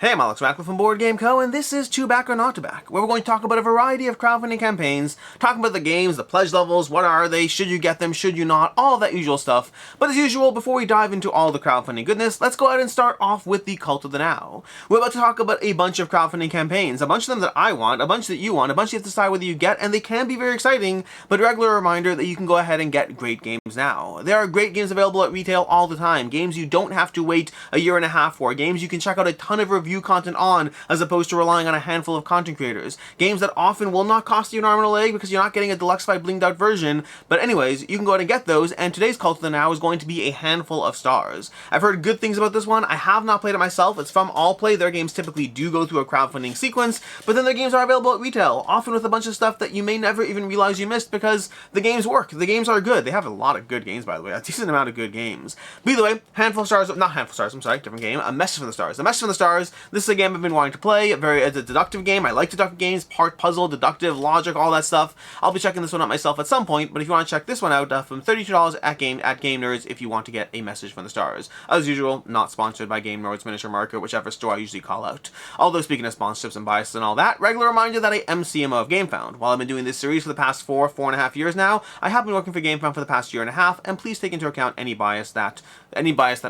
Hey, I'm Alex Radcliffe from Board Game Co., and this is To Back or Not to Back, where we're going to talk about a variety of crowdfunding campaigns, talking about the games, the pledge levels, what are they, should you get them, should you not, all that usual stuff. But as usual, before we dive into all the crowdfunding goodness, let's go ahead and start off with the Cult of the Now. We're about to talk about a bunch of crowdfunding campaigns, a bunch of them that I want, a bunch that you want, a bunch you have to decide whether you get, and they can be very exciting, but a regular reminder that you can go ahead and get great games now. There are great games available at retail all the time, games you don't have to wait a year and a half for, games you can check out a ton of review content on, as opposed to relying on a handful of content creators. Games that often will not cost you an arm and a leg because you're not getting a deluxified blinged out version, but anyways, you can go ahead and get those, and today's Cult of the Now is going to be a handful of stars. I've heard good things about this one. I have not played it myself. It's from Allplay. Their games typically do go through a crowdfunding sequence, but then their games are available at retail, often with a bunch of stuff that you may never even realize you missed because the games work. The games are good. They have a lot of good games, by the way, a decent amount of good games. But either way, handful of stars, not handful of stars, I'm sorry, different game, A Message from the Stars. A Message from the Stars, this is a game I've been wanting to play. It's a deductive game. I like deductive games, part puzzle, deductive, logic, all that stuff. I'll be checking this one out myself at some point, but if you want to check this one out, from $32 at Game Nerds if you want to get A Message from the Stars. As usual, not sponsored by Game Nerds, Miniature Market, whichever store I usually call out. Although speaking of sponsorships and biases and all that, regular reminder that I am CMO of GameFound. While I've been doing this series for the past four and a half years now, I have been working for GameFound for the past year and a half, and please take into account any bias that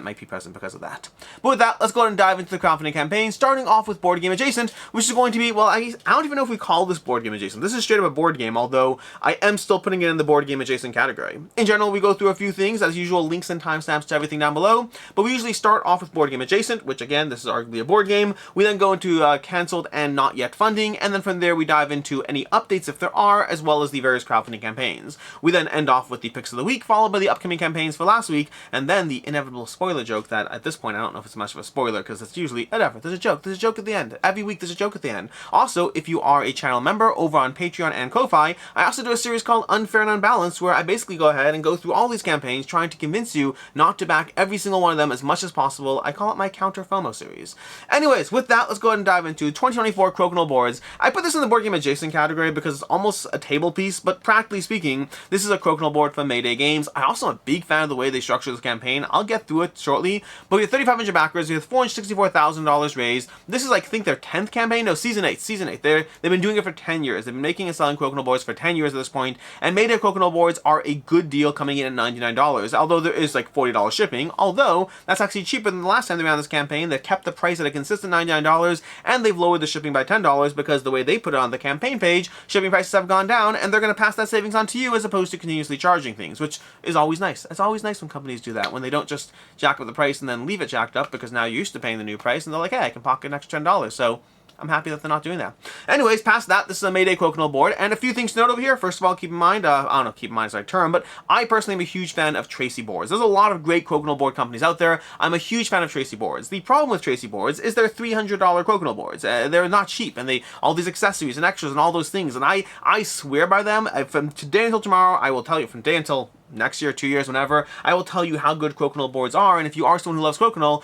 might be present because of that. But with that, let's go ahead and dive into the crowdfunding campaign, starting off with Board Game Adjacent, which is going to be, well, I don't even know if we call this Board Game Adjacent. This is straight up a board game, although I am still putting it in the Board Game Adjacent category. In general, we go through a few things, as usual, links and timestamps to everything down below, but we usually start off with Board Game Adjacent, which again, this is arguably a board game. We then go into cancelled and not yet funding, and then from there we dive into any updates if there are, as well as the various crowdfunding campaigns. We then end off with the picks of the week, followed by the upcoming campaigns for last week, and then the inevitable spoiler joke that at this point I don't know if it's much of a spoiler because it's usually whatever. There's a joke at the end. Every week there's a joke at the end. Also, if you are a channel member over on Patreon and Ko-Fi, I also do a series called Unfair and Unbalanced where I basically go ahead and go through all these campaigns trying to convince you not to back every single one of them as much as possible. I call it my Counter FOMO series. Anyways, with that, let's go ahead and dive into 2024 Crokinole Boards. I put this in the Board Game Adjacent category because it's almost a table piece, but practically speaking, this is a Crokinole board from Mayday Games. I also am a big fan of the way they structure this campaign. I'll get through it shortly, but we have 3,500 backers, we have $464,000 raised. This is, I think, their 10th campaign? No, Season 8. They've been doing it for 10 years. They've been making and selling Crokinole boards for 10 years at this point, and Mayday Crokinole boards are a good deal coming in at $99, although there is like $40 shipping, although that's actually cheaper than the last time they ran this campaign. They've kept the price at a consistent $99, and they've lowered the shipping by $10 because the way they put it on the campaign page, shipping prices have gone down, and they're going to pass that savings on to you as opposed to continuously charging things, which is always nice. It's always nice when companies do that, when they don't just jack up the price and then leave it jacked up because now you're used to paying the new price, and they're like, hey, I can pocket an extra $10, so I'm happy that they're not doing that. Anyways, past that, this is a Mayday Crokinole board, and a few things to note over here. First of all, keep in mind, I don't know, keep in mind is the right term, but I personally am a huge fan of Tracy boards. There's a lot of great Crokinole board companies out there. I'm a huge fan of Tracy boards. The problem with Tracy boards is they're $300 Crokinole boards. They're not cheap, and all these accessories and extras and all those things, and I swear by them. From today until tomorrow, I will tell you, from today until next year, 2 years, whenever, I will tell you how good Crokinole boards are, and if you are someone who loves Crokinole,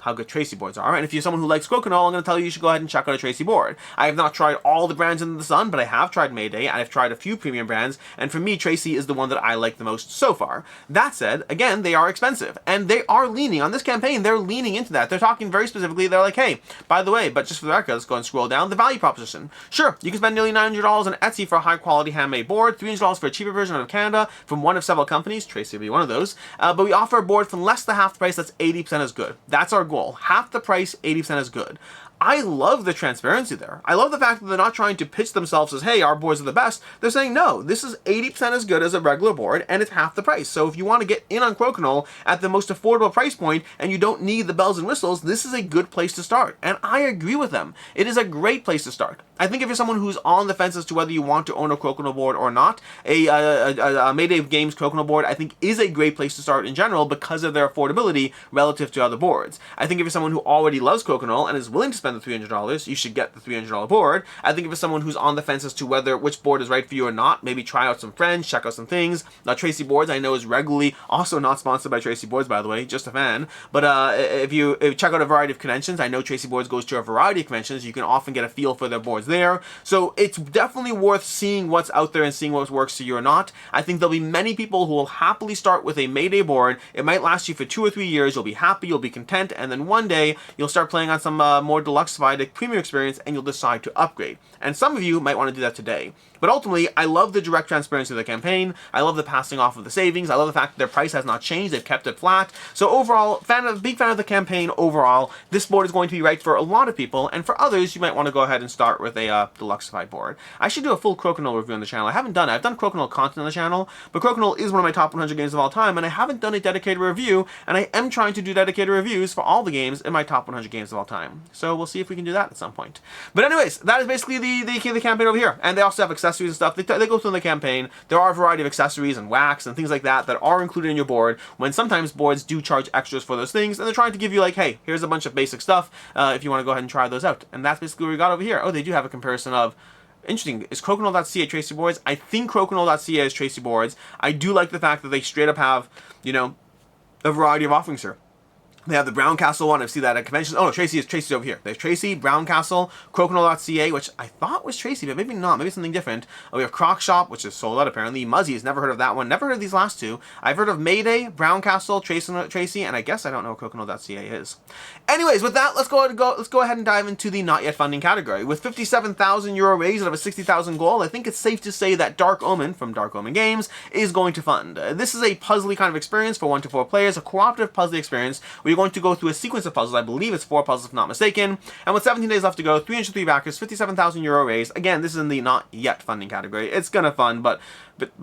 how good Tracy boards are, and if you're someone who likes Crokinole, I'm going to tell you should go ahead and check out a Tracy board. I have not tried all the brands under the sun, but I have tried Mayday, and I've tried a few premium brands, and for me, Tracy is the one that I like the most so far. That said, again, they are expensive, and they are leaning, on this campaign, they're leaning into that. They're talking very specifically, they're like, hey, by the way, but just for the record, let's go and scroll down, the value proposition. Sure, you can spend nearly $900 on Etsy for a high-quality handmade board, $300 for a cheaper version out of Canada, from one of several companies, Tracy will be one of those, but we offer a board for less than half the price that's 80% as good. That's our goal. Half the price, 80% as good. I love the transparency there. I love the fact that they're not trying to pitch themselves as, hey, our boards are the best. They're saying, no, this is 80% as good as a regular board, and it's half the price. So if you want to get in on Crokinole at the most affordable price point, and you don't need the bells and whistles, this is a good place to start. And I agree with them. It is a great place to start. I think if you're someone who's on the fence as to whether you want to own a Crokinole board or not, a Mayday Games Crokinole board, I think, is a great place to start in general because of their affordability relative to other boards. I think if you're someone who already loves Crokinole and is willing to spend the $300, you should get the $300 board. I think if it's someone who's on the fence as to which board is right for you or not, maybe try out some friends, check out some things. Tracy Boards, I know, is regularly, also not sponsored by Tracy Boards, by the way, just a fan. But if you check out a variety of conventions, I know Tracy Boards goes to a variety of conventions. You can often get a feel for their boards there. So it's definitely worth seeing what's out there and seeing what works for you or not. I think there'll be many many people who will happily start with a Mayday board. It might last you for 2 or 3 years. You'll be happy, you'll be content, and then one day you'll start playing on some more deluxeified premium experience, and you'll decide to upgrade. And some of you might want to do that today. But ultimately, I love the direct transparency of the campaign. I love the passing off of the savings. I love the fact that their price has not changed. They've kept it flat. So overall, big fan of the campaign overall. This board is going to be right for a lot of people, and for others, you might want to go ahead and start with a deluxeified board. I should do a full Crokinole review on the channel. I haven't done it. I've done Crokinole content on the channel, but Crokinole is one of my top 100 games of all time, and I haven't done a dedicated review, and I am trying to do dedicated reviews for all the games in my top 100 games of all time. So we'll see if we can do that at some point. But anyways, that is basically the campaign over here. And they also have accessories and stuff. They go through the campaign. There are a variety of accessories and wax and things like that are included in your board, when sometimes boards do charge extras for those things, and they're trying to give you like, hey, here's a bunch of basic stuff if you want to go ahead and try those out. And that's basically what we got over here. Oh, they do have a comparison of... Interesting. Is Crokinole.ca Tracy boards? I think Crokinole.ca is Tracy boards. I do like the fact that they straight up have, you know, a variety of offerings here. They have the Brown Castle one. I've seen that at conventions. Oh no, Tracy's over here. There's Tracy, Brown Castle, Crokinole.ca, which I thought was Tracy, but maybe not. Maybe something different. We have Croc Shop, which is sold out apparently. Muzzy's, never heard of that one. Never heard of these last two. I've heard of Mayday, Brown Castle, Tracy, and I guess I don't know what Crokinole.ca is. Anyways, with that, let's go ahead and dive into the not yet funding category. With 57,000 euro raised out of a 60,000 goal, I think it's safe to say that Dark Omen from Dark Omen Games is going to fund. This is a puzzly kind of experience for 1 to 4 players, a cooperative puzzly experience where you're going to go through a sequence of puzzles. I believe it's 4 puzzles if not mistaken. And with 17 days left to go, 303 backers, 57,000 euro raised. Again, this is in the not yet funding category. It's gonna fund, but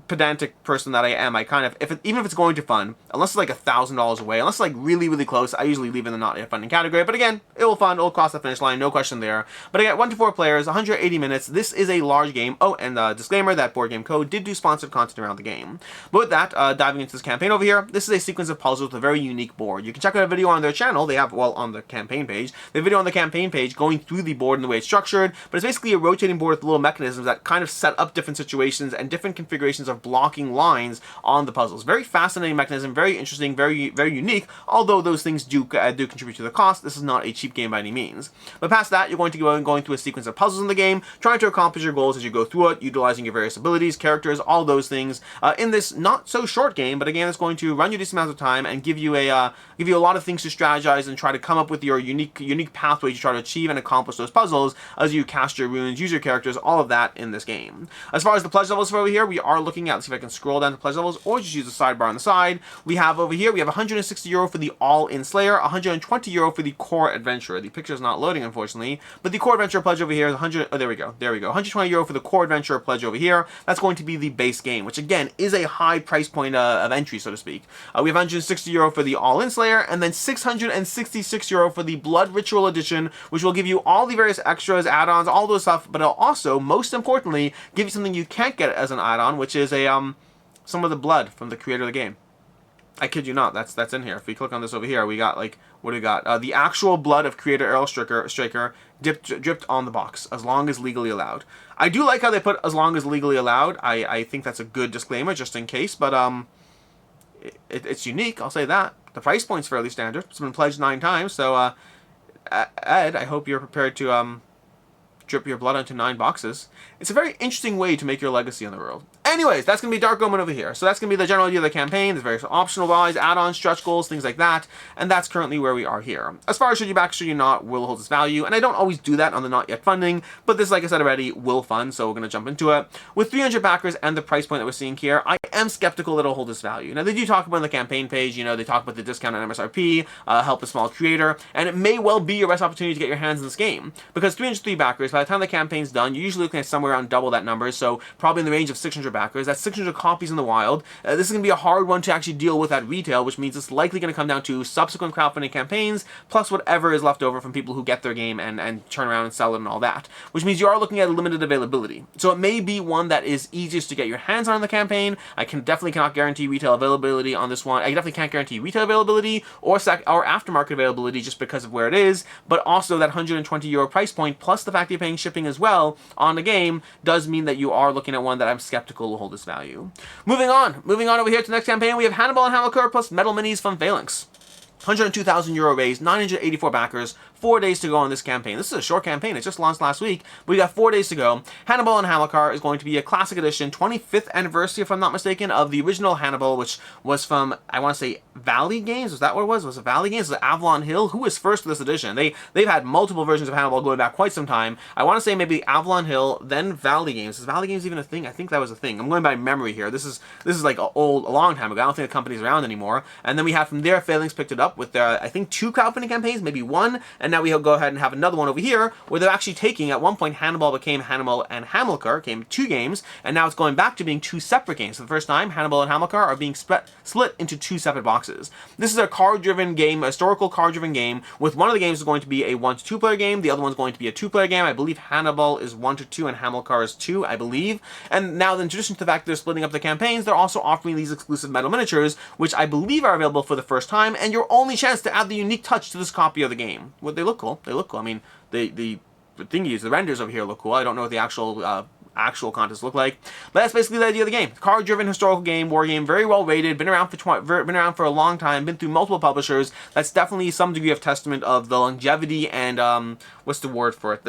pedantic person that I am, I kind of, even if it's going to fund, unless it's like $1,000 away, unless it's like really, really close, I usually leave it in the not yet funding category. But again, it will fund, it will cross the finish line, no question there. But again, 1 to 4 players, 180 minutes. This is a large game. Oh, and disclaimer that Board Game Co. did do sponsored content around the game. But with that, diving into this campaign over here, this is a sequence of puzzles with a very unique board. You can check out a video on their channel. They have, well, on the campaign page. They have a video on the campaign page going through the board and the way it's structured. But it's basically a rotating board with little mechanisms that kind of set up different situations and different configurations of blocking lines on the puzzles. Very fascinating mechanism, very interesting, very unique, although those things do contribute to the cost. This is not a cheap game by any means. But past that, you're going to go going through a sequence of puzzles in the game, trying to accomplish your goals as you go through it, utilizing your various abilities, characters, all those things in this not so short game, but again, it's going to run you decent amounts of time and give you a lot of things to strategize and try to come up with your unique pathway to try to achieve and accomplish those puzzles as you cast your runes, use your characters, all of that in this game. As far as the pledge levels for over here, we are looking at, let's see if I can scroll down to pledge levels, or just use the sidebar on the side. We have over here, we have 160 euro for the all-in Slayer, 120 euro for the core adventurer. The picture is not loading, unfortunately, but the core adventurer pledge over here is 100. Oh, there we go. 120 euro for the core adventurer pledge over here. That's going to be the base game, which again is a high price point of entry, so to speak. We have 160 euro for the all-in Slayer, and then 666 euro for the Blood Ritual Edition, which will give you all the various extras, add-ons, all those stuff, but it'll also, most importantly, give you something you can't get as an add-on, which is some of the blood from the creator of the game. I kid you not, that's in here. If we click on this over here, we got like, what do we got? The actual blood of creator Errol Straker dripped on the box, as long as legally allowed. I do like how they put as long as legally allowed. I think that's a good disclaimer, just in case, but it's unique, I'll say that. The price point's fairly standard. It's been pledged 9 times, so Ed, I hope you're prepared to drip your blood onto 9 boxes. It's a very interesting way to make your legacy in the world. Anyways, that's going to be Dark Omen over here. So that's going to be the general idea of the campaign. There's various optional buys, add-ons, stretch goals, things like that. And that's currently where we are here. As far as should you back, should you not, will hold its value. And I don't always do that on the not yet funding, but this, like I said already, will fund. So we're going to jump into it. With 300 backers and the price point that we're seeing here, I am skeptical that it'll hold its value. Now, they do talk about on the campaign page, you know, they talk about the discount on MSRP, help a small creator, and it may well be your best opportunity to get your hands in this game. Because 303 backers, by the time the campaign's done, you're usually looking at somewhere around double that number, so probably in the range of 600 backers. That's 600 copies in the wild. This is going to be a hard one to actually deal with at retail, which means it's likely going to come down to subsequent crowdfunding campaigns, plus whatever is left over from people who get their game and turn around and sell it and all that. Which means you are looking at a limited availability. So it may be one that is easiest to get your hands on in the campaign. I definitely cannot guarantee retail availability on this one. I definitely can't guarantee retail availability or aftermarket availability just because of where it is, but also that 120 euro price point, plus the fact that you're paying shipping as well on the game, does mean that you are looking at one that I'm skeptical will hold its value. Moving on over here to the next campaign, we have Hannibal and Hamilcar plus Metal Minis from Phalanx. 102,000 euro raised, 984 backers, 4 days to go on this campaign. This is a short campaign. It just launched last week, but we got 4 days to go. Hannibal and Hamilcar is going to be a classic edition, 25th anniversary, if I'm not mistaken, of the original Hannibal, which was from, I want to say, Valley Games. Was that what it was? Was it Valley Games? Was it Avalon Hill? Who was first to this edition? They've had multiple versions of Hannibal going back quite some time. I want to say maybe Avalon Hill, then Valley Games. Is Valley Games even a thing? I think that was a thing. I'm going by memory here. This is like a long time ago. I don't think the company's around anymore. And then we have from there, Failings picked it up with their, I think, 2 crowdfunding campaigns, maybe 1, and now we'll go ahead and have another one over here where they're actually taking, at one point Hannibal became Hannibal and Hamilcar, came 2 games, and now it's going back to being 2 separate games. For the first time, Hannibal and Hamilcar are being split into 2 separate boxes. This is a card-driven game, a historical card-driven game, with one of the games is going to be a 1 to 2 player game, the other one's going to be a 2 player game. I believe Hannibal is 1 to 2 and Hamilcar is 2, I believe. And now, in addition to the fact that they're splitting up the campaigns, they're also offering these exclusive metal miniatures, which I believe are available for the first time, and your only chance to add the unique touch to this copy of the game. Well, they look cool. They look cool. I mean, the thingies, the renders over here look cool. I don't know what the actual contests look like, but that's basically the idea of the game. Card-driven historical game, war game, very well rated, been around for a long time, been through multiple publishers. That's definitely some degree of testament of the longevity and what's the word for it?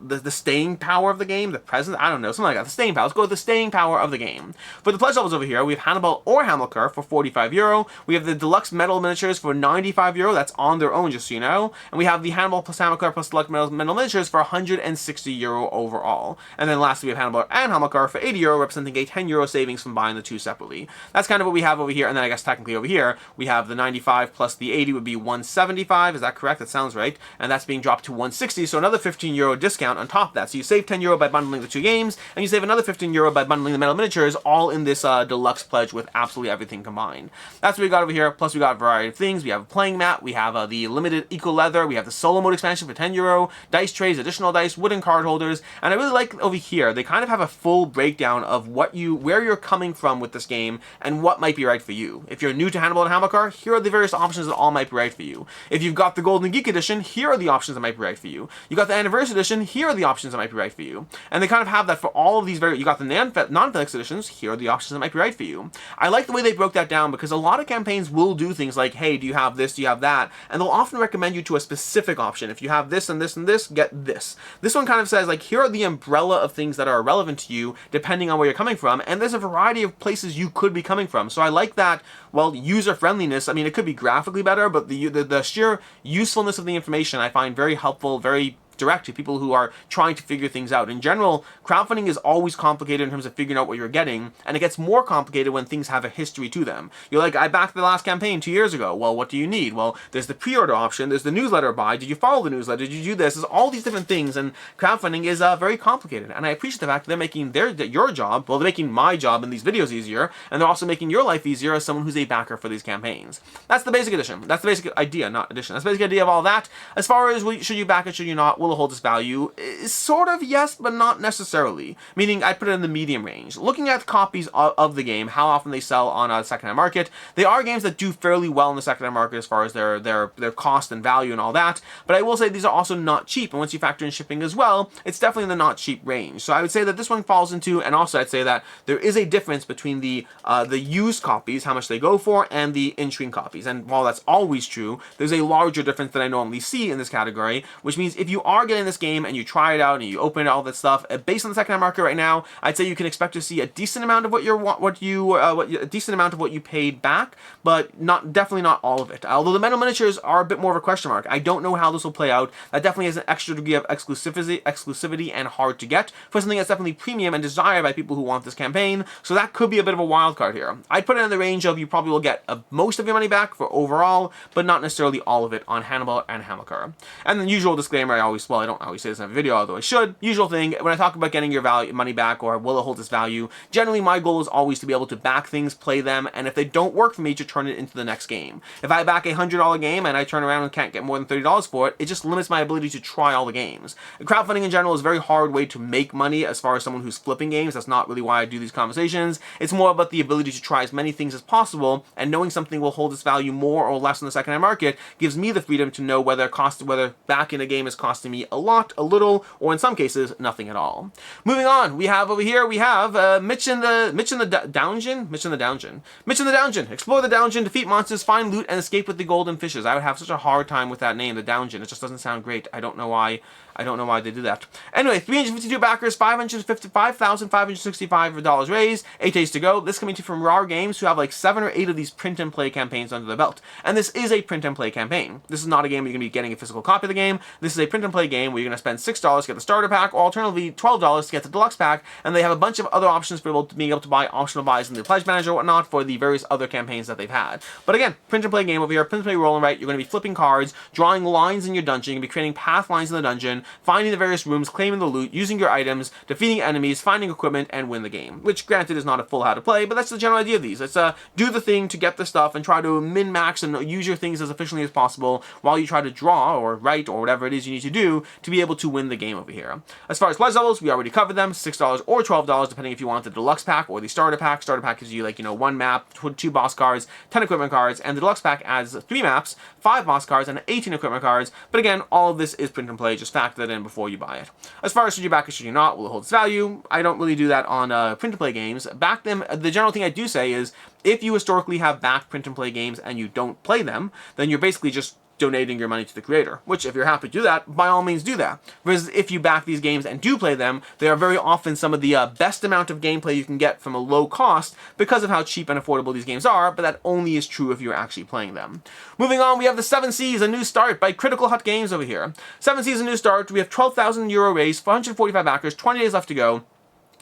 There's the staying power of the game, the presence, I don't know, something like that. The staying power. Let's go with the staying power of the game. For the pledge levels over here, we have Hannibal or Hamilcar for 45 euro. We have the deluxe metal miniatures for 95 euro. That's on their own, just so you know. And we have the Hannibal plus Hamilcar plus deluxe metal miniatures for 160 euro overall. And then lastly, we have Hannibal and Hamilcar for 80 euro, representing a 10 euro savings from buying the 2 separately. That's kind of what we have over here. And then I guess technically over here, we have the 95 plus the 80 would be 175. Is that correct? That sounds right. And that's being dropped to 160. So another 15 euro discount on top of that. So you save 10 euro by bundling the 2 games, and you save another 15 euro by bundling the metal miniatures, all in this deluxe pledge with absolutely everything combined. That's what we got over here. Plus we got a variety of things. We have a playing mat, we have the limited eco leather, we have the solo mode expansion for 10 euro, dice trays, additional dice, wooden card holders, and I really like over here, they kind of have a full breakdown of where you're coming from with this game, and what might be right for you. If you're new to Hannibal and Hamilcar, here are the various options that all might be right for you. If you've got the Golden Geek Edition, here are the options that might be right for you. You got the Anniversary Edition, here are the options that might be right for you. And they kind of have that for all of these you got the non-Felix editions, here are the options that might be right for you. I like the way they broke that down because a lot of campaigns will do things like, hey, do you have this, do you have that? And they'll often recommend you to a specific option. If you have this and this and this, get this. This one kind of says, like, here are the umbrella of things that are relevant to you depending on where you're coming from, and there's a variety of places you could be coming from. So I like that, well, user-friendliness. I mean, it could be graphically better, but the sheer usefulness of the information I find very helpful, very direct to people who are trying to figure things out. In general, crowdfunding is always complicated in terms of figuring out what you're getting, and it gets more complicated when things have a history to them. You're like, I backed the last campaign 2 years ago. Well, what do you need? Well, there's the pre-order option, there's the newsletter buy, did you follow the newsletter, did you do this? There's all these different things, and crowdfunding is very complicated, and I appreciate the fact that they're making your job, well, they're making my job in these videos easier, and they're also making your life easier as someone who's a backer for these campaigns. That's the basic edition. That's the basic idea, not edition. That's the basic idea of all that. As far as should you back it, should you not, will it hold its value? Sort of yes, but not necessarily. Meaning, I put it in the medium range. Looking at copies of the game, how often they sell on a secondhand market, they are games that do fairly well in the secondhand market as far as their cost and value and all that. But I will say these are also not cheap, and once you factor in shipping as well, it's definitely in the not cheap range. So I would say that this one falls into, and also I'd say that there is a difference between the used copies, how much they go for, and the in-stream copies. And while that's always true, there's a larger difference than I normally see in this category, which means if you are getting this game and you try it out and you open it, all that stuff, based on the secondhand market right now, I'd say you can expect to see a decent amount of a decent amount of what you paid back, but definitely not all of it. Although the metal miniatures are a bit more of a question mark. I don't know how this will play out. That definitely has an extra degree of exclusivity and hard to get for something that's definitely premium and desired by people who want this campaign. So that could be a bit of a wild card here. I'd put it in the range of you probably will get most of your money back for overall, but not necessarily all of it on Hannibal and Hamilcar. And the usual disclaimer, I don't always say this in a video, although I should. Usual thing, when I talk about getting your money back or will it hold its value, generally my goal is always to be able to back things, play them, and if they don't work for me, to turn it into the next game. If I back a $100 game and I turn around and can't get more than $30 for it, it just limits my ability to try all the games. Crowdfunding in general is a very hard way to make money as far as someone who's flipping games. That's not really why I do these conversations. It's more about the ability to try as many things as possible, and knowing something will hold its value more or less in the secondhand market gives me the freedom to know whether backing a game is costing costing me a lot, a little, or in some cases, nothing at all. Moving on, we have over here, we have Mich in the Downgeon. Explore the Downgeon, defeat monsters, find loot, and escape with the golden fishes. I would have such a hard time with that name, the Downgeon. It just doesn't sound great. I don't know why they do that. Anyway, 352 backers, $565 raised, 8 days to go. This coming to from Raw Games, who have like 7 or 8 of these print and play campaigns under their belt. And this is a print and play campaign. This is not a game where you're going to be getting a physical copy of the game. This is a print and play game where you're going to spend $6 to get the starter pack, or alternatively $12 to get the deluxe pack. And they have a bunch of other options for being able to buy optional buys in the pledge manager or whatnot for the various other campaigns that they've had. But again, print and play game over here, print and play roll and write. You're going to be flipping cards, drawing lines in your dungeon. You're going to be creating path lines in the dungeon, finding the various rooms, claiming the loot, using your items, defeating enemies, finding equipment, and win the game. Which, granted, is not a full how to play, but that's the general idea of these. It's do the thing to get the stuff and try to min-max and use your things as efficiently as possible while you try to draw or write or whatever it is you need to do to be able to win the game over here. As far as pledge levels, we already covered them, $6 or $12, depending if you want the deluxe pack or the starter pack. Starter pack gives you, like, 1 map, 2 boss cards, 10 equipment cards, and the deluxe pack adds 3 maps, 5 boss cards, and 18 equipment cards. But again, all of this is print and play. Just factor that in before you buy it. As far as should you back it, should you not, will it hold its value? I don't really do that on print and play games. Back them. The general thing I do say is, if you historically have backed print and play games and you don't play them, then you're basically just donating your money to the creator, which if you're happy to do that, by all means do that. Whereas if you back these games and do play them, they are very often some of the best amount of gameplay you can get from a low cost because of how cheap and affordable these games are, but that only is true if you're actually playing them. Moving on, we have the 7 Seas, A New Start by Critical Hut Games over here. 7 Seas, A New Start, we have 12,000 euro raised, 445 backers, 20 days left to go.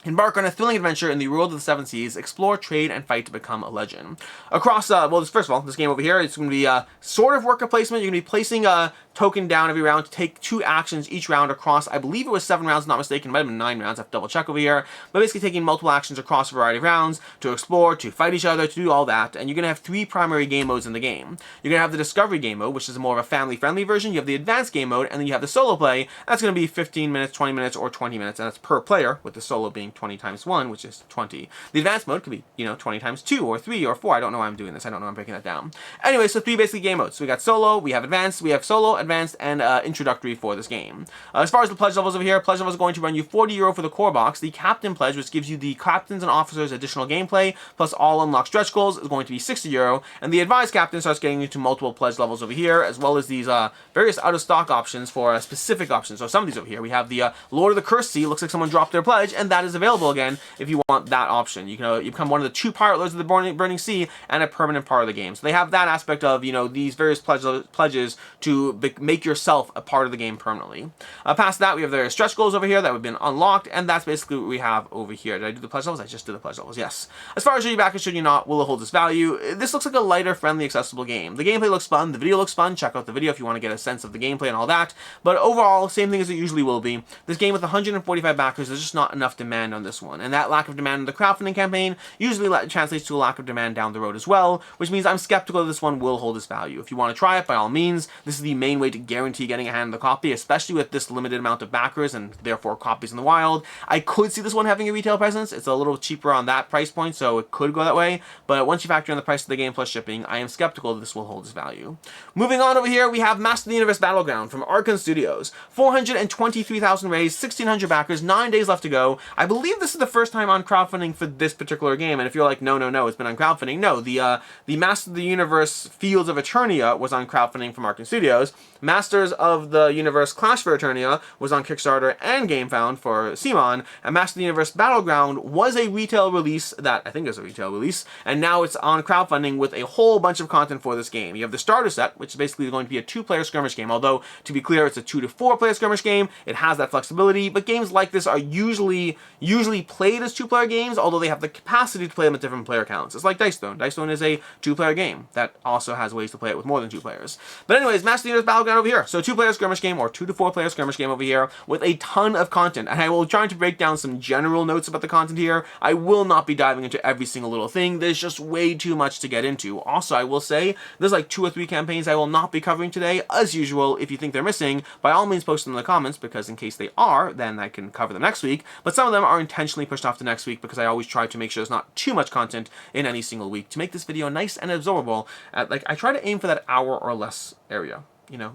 Embark on a thrilling adventure in the world of the 7 Seas, explore, trade, and fight to become a legend. Across, first of all, this game over here, it's going to be sort of worker placement. You're going to be placing a token down every round to take 2 actions each round across, I believe it was 7 rounds, not mistaken, it might have been 9 rounds, I have to double check over here, but basically taking multiple actions across a variety of rounds to explore, to fight each other, to do all that, and you're going to have 3 primary game modes in the game. You're going to have the Discovery game mode, which is more of a family-friendly version, you have the Advanced game mode, and then you have the solo play. That's going to be 15 minutes, 20 minutes, or 20 minutes, and that's per player, with the solo being 20 times 1, which is 20. The Advanced mode could be, 20 times 2, or 3, or 4, I don't know why I'm doing this, I don't know why I'm breaking that down. Anyway, so 3 basically game modes. So we got solo, we have advanced, we have solo, advanced, and introductory for this game. As far as the pledge levels over here, pledge levels are going to run you €40 for the core box. The captain pledge, which gives you the captains and officers additional gameplay, plus all unlocked stretch goals, is going to be €60. And the advised captain starts getting you to multiple pledge levels over here, as well as these various out-of-stock options for specific options. So some of these over here, we have the Lord of the Cursed Sea, looks like someone dropped their pledge, and that is available again if you want that option. You can you become one of the 2 pirate lords of the Burning Sea and a permanent part of the game. So they have that aspect of, these various pledges to make yourself a part of the game permanently. Past that, we have the stretch goals over here that have been unlocked, and that's basically what we have over here. Did I do the pledge levels? I just did the pledge levels, yes. As far as should you back it, should you not, will it hold its value? This looks like a lighter, friendly, accessible game. The gameplay looks fun, the video looks fun. Check out the video if you want to get a sense of the gameplay and all that. But overall, same thing as it usually will be. This game with 145 backers, there's just not enough demand on this one. And that lack of demand in the crowdfunding campaign usually translates to a lack of demand down the road as well, which means I'm skeptical that this one will hold its value. If you want to try it, by all means, this is the main way to guarantee getting a hand in the copy, especially with this limited amount of backers and therefore copies in the wild. I could see this one having a retail presence. It's a little cheaper on that price point, so it could go that way. But once you factor in the price of the game plus shipping, I am skeptical that this will hold its value. Moving on over here, we have Master of the Universe Battleground from Arkane Studios. 423,000 raised, 1,600 backers, 9 days left to go. I believe this is the first time on crowdfunding for this particular game, and if you're like, no, it's been on crowdfunding, no, the Master of the Universe Fields of Eternia was on crowdfunding from Arkane Studios. Masters of the Universe Clash for Eternia was on Kickstarter and GameFound for Simon, and Master of the Universe Battleground was a retail release that I think is a retail release, and now it's on crowdfunding with a whole bunch of content for this game. You have the starter set, which is basically going to be a 2-player skirmish game, although to be clear, it's a 2 to 4-player skirmish game. It has that flexibility, but games like this are usually played as 2-player games, although they have the capacity to play them at different player counts. It's like Dice Throne. Dice Throne is a 2-player game that also has ways to play it with more than 2 players. But anyways, Master of the Universe Battleground over here. So 2-player skirmish game or 2 to 4-player skirmish game over here with a ton of content. And I will try to break down some general notes about the content here. I will not be diving into every single little thing. There's just way too much to get into. Also, I will say there's like 2 or 3 campaigns I will not be covering today. As usual, if you think they're missing, by all means post them in the comments, because in case they are, then I can cover them next week. But some of them are intentionally pushed off to next week because I always try to make sure there's not too much content in any single week to make this video nice and absorbable. I try to aim for that hour or less area.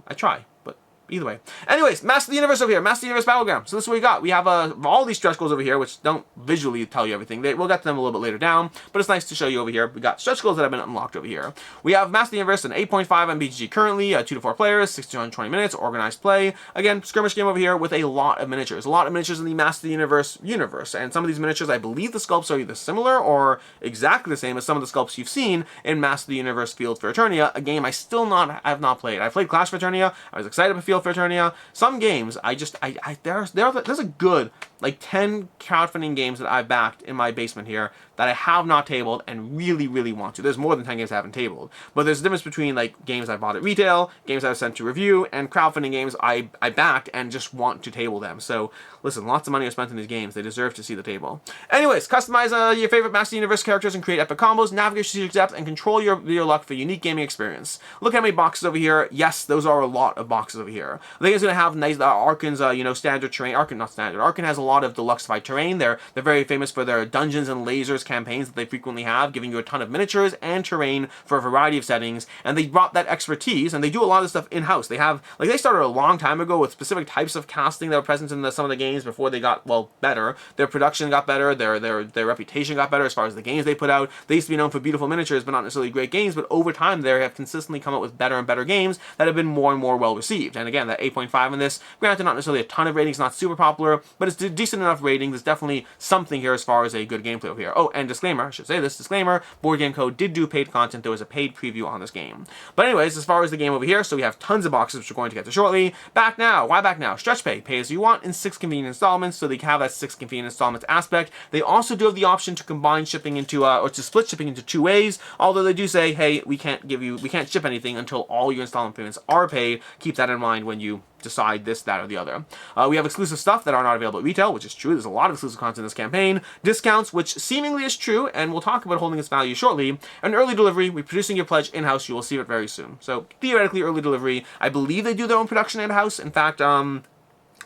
I try, but either way. Anyways, Master of the Universe over here, Master of the Universe Battleground. So this is what we got. We have all these stretch goals over here, which don't visually tell you everything. We'll get to them a little bit later down, but it's nice to show you over here. We got stretch goals that have been unlocked over here. We have Master of the Universe, an 8.5 MBG currently, 2 to 4 players, 60 to 120 minutes, organized play. Again, skirmish game over here with a lot of miniatures. A lot of miniatures in the Master of the universe. And some of these miniatures, I believe the sculpts are either similar or exactly the same as some of the sculpts you've seen in Master of the Universe Field for Eternia, a game I still have not played. I played Clash for Eternia. I was excited about Field for Eternia. Some games, there's a good, like 10 crowdfunding games that I've backed in my basement here that I have not tabled and really, really want to. There's more than 10 games I haven't tabled. But there's a difference between like games I bought at retail, games I was sent to review, and crowdfunding games I backed and just want to table them. So listen, lots of money was spent in these games. They deserve to see the table. Anyways, customize your favorite Master Universe characters and create epic combos, navigate strategic depth, and control your luck for unique gaming experience. Look how many boxes over here. Yes, those are a lot of boxes over here. I think it's going to have nice Arkan's standard terrain. Arkan has a lot of deluxified terrain. They're very famous for their dungeons and lasers campaigns that they frequently have, giving you a ton of miniatures and terrain for a variety of settings. And they brought that expertise, and they do a lot of this stuff in-house. They have, like, they started a long time ago with specific types of casting that were present in some of the games before they got, well, better. Their production got better, their reputation got better as far as the games they put out. They used to be known for beautiful miniatures, but not necessarily great games, but over time they have consistently come up with better and better games that have been more and more well received. And again, that 8.5 in this, granted not necessarily a ton of ratings, not super popular, but it's a decent enough rating. There's definitely something here as far as a good gameplay over here. Oh, and disclaimer, I should say this, disclaimer, Board Game Co. did do paid content. There was a paid preview on this game. But anyways, as far as the game over here, so we have tons of boxes, which we're going to get to shortly. Back now. Why back now? Stretch pay. Pay as you want in 6 convenient installments, so they have that 6 convenient installments aspect. They also do have the option to combine shipping into, or to split shipping into 2 ways, although they do say, hey, we can't ship anything until all your installment payments are paid. Keep that in mind when you decide this, that, or the other. We have exclusive stuff that are not available at retail, which is true. There's a lot of exclusive content in this campaign. Discounts, which seemingly is true, and we'll talk about holding its value shortly. And early delivery, we're producing your pledge in-house. You will see it very soon. So theoretically, early delivery. I believe they do their own production in-house. In fact,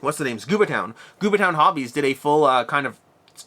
what's the name? Goobertown Hobbies did a full kind of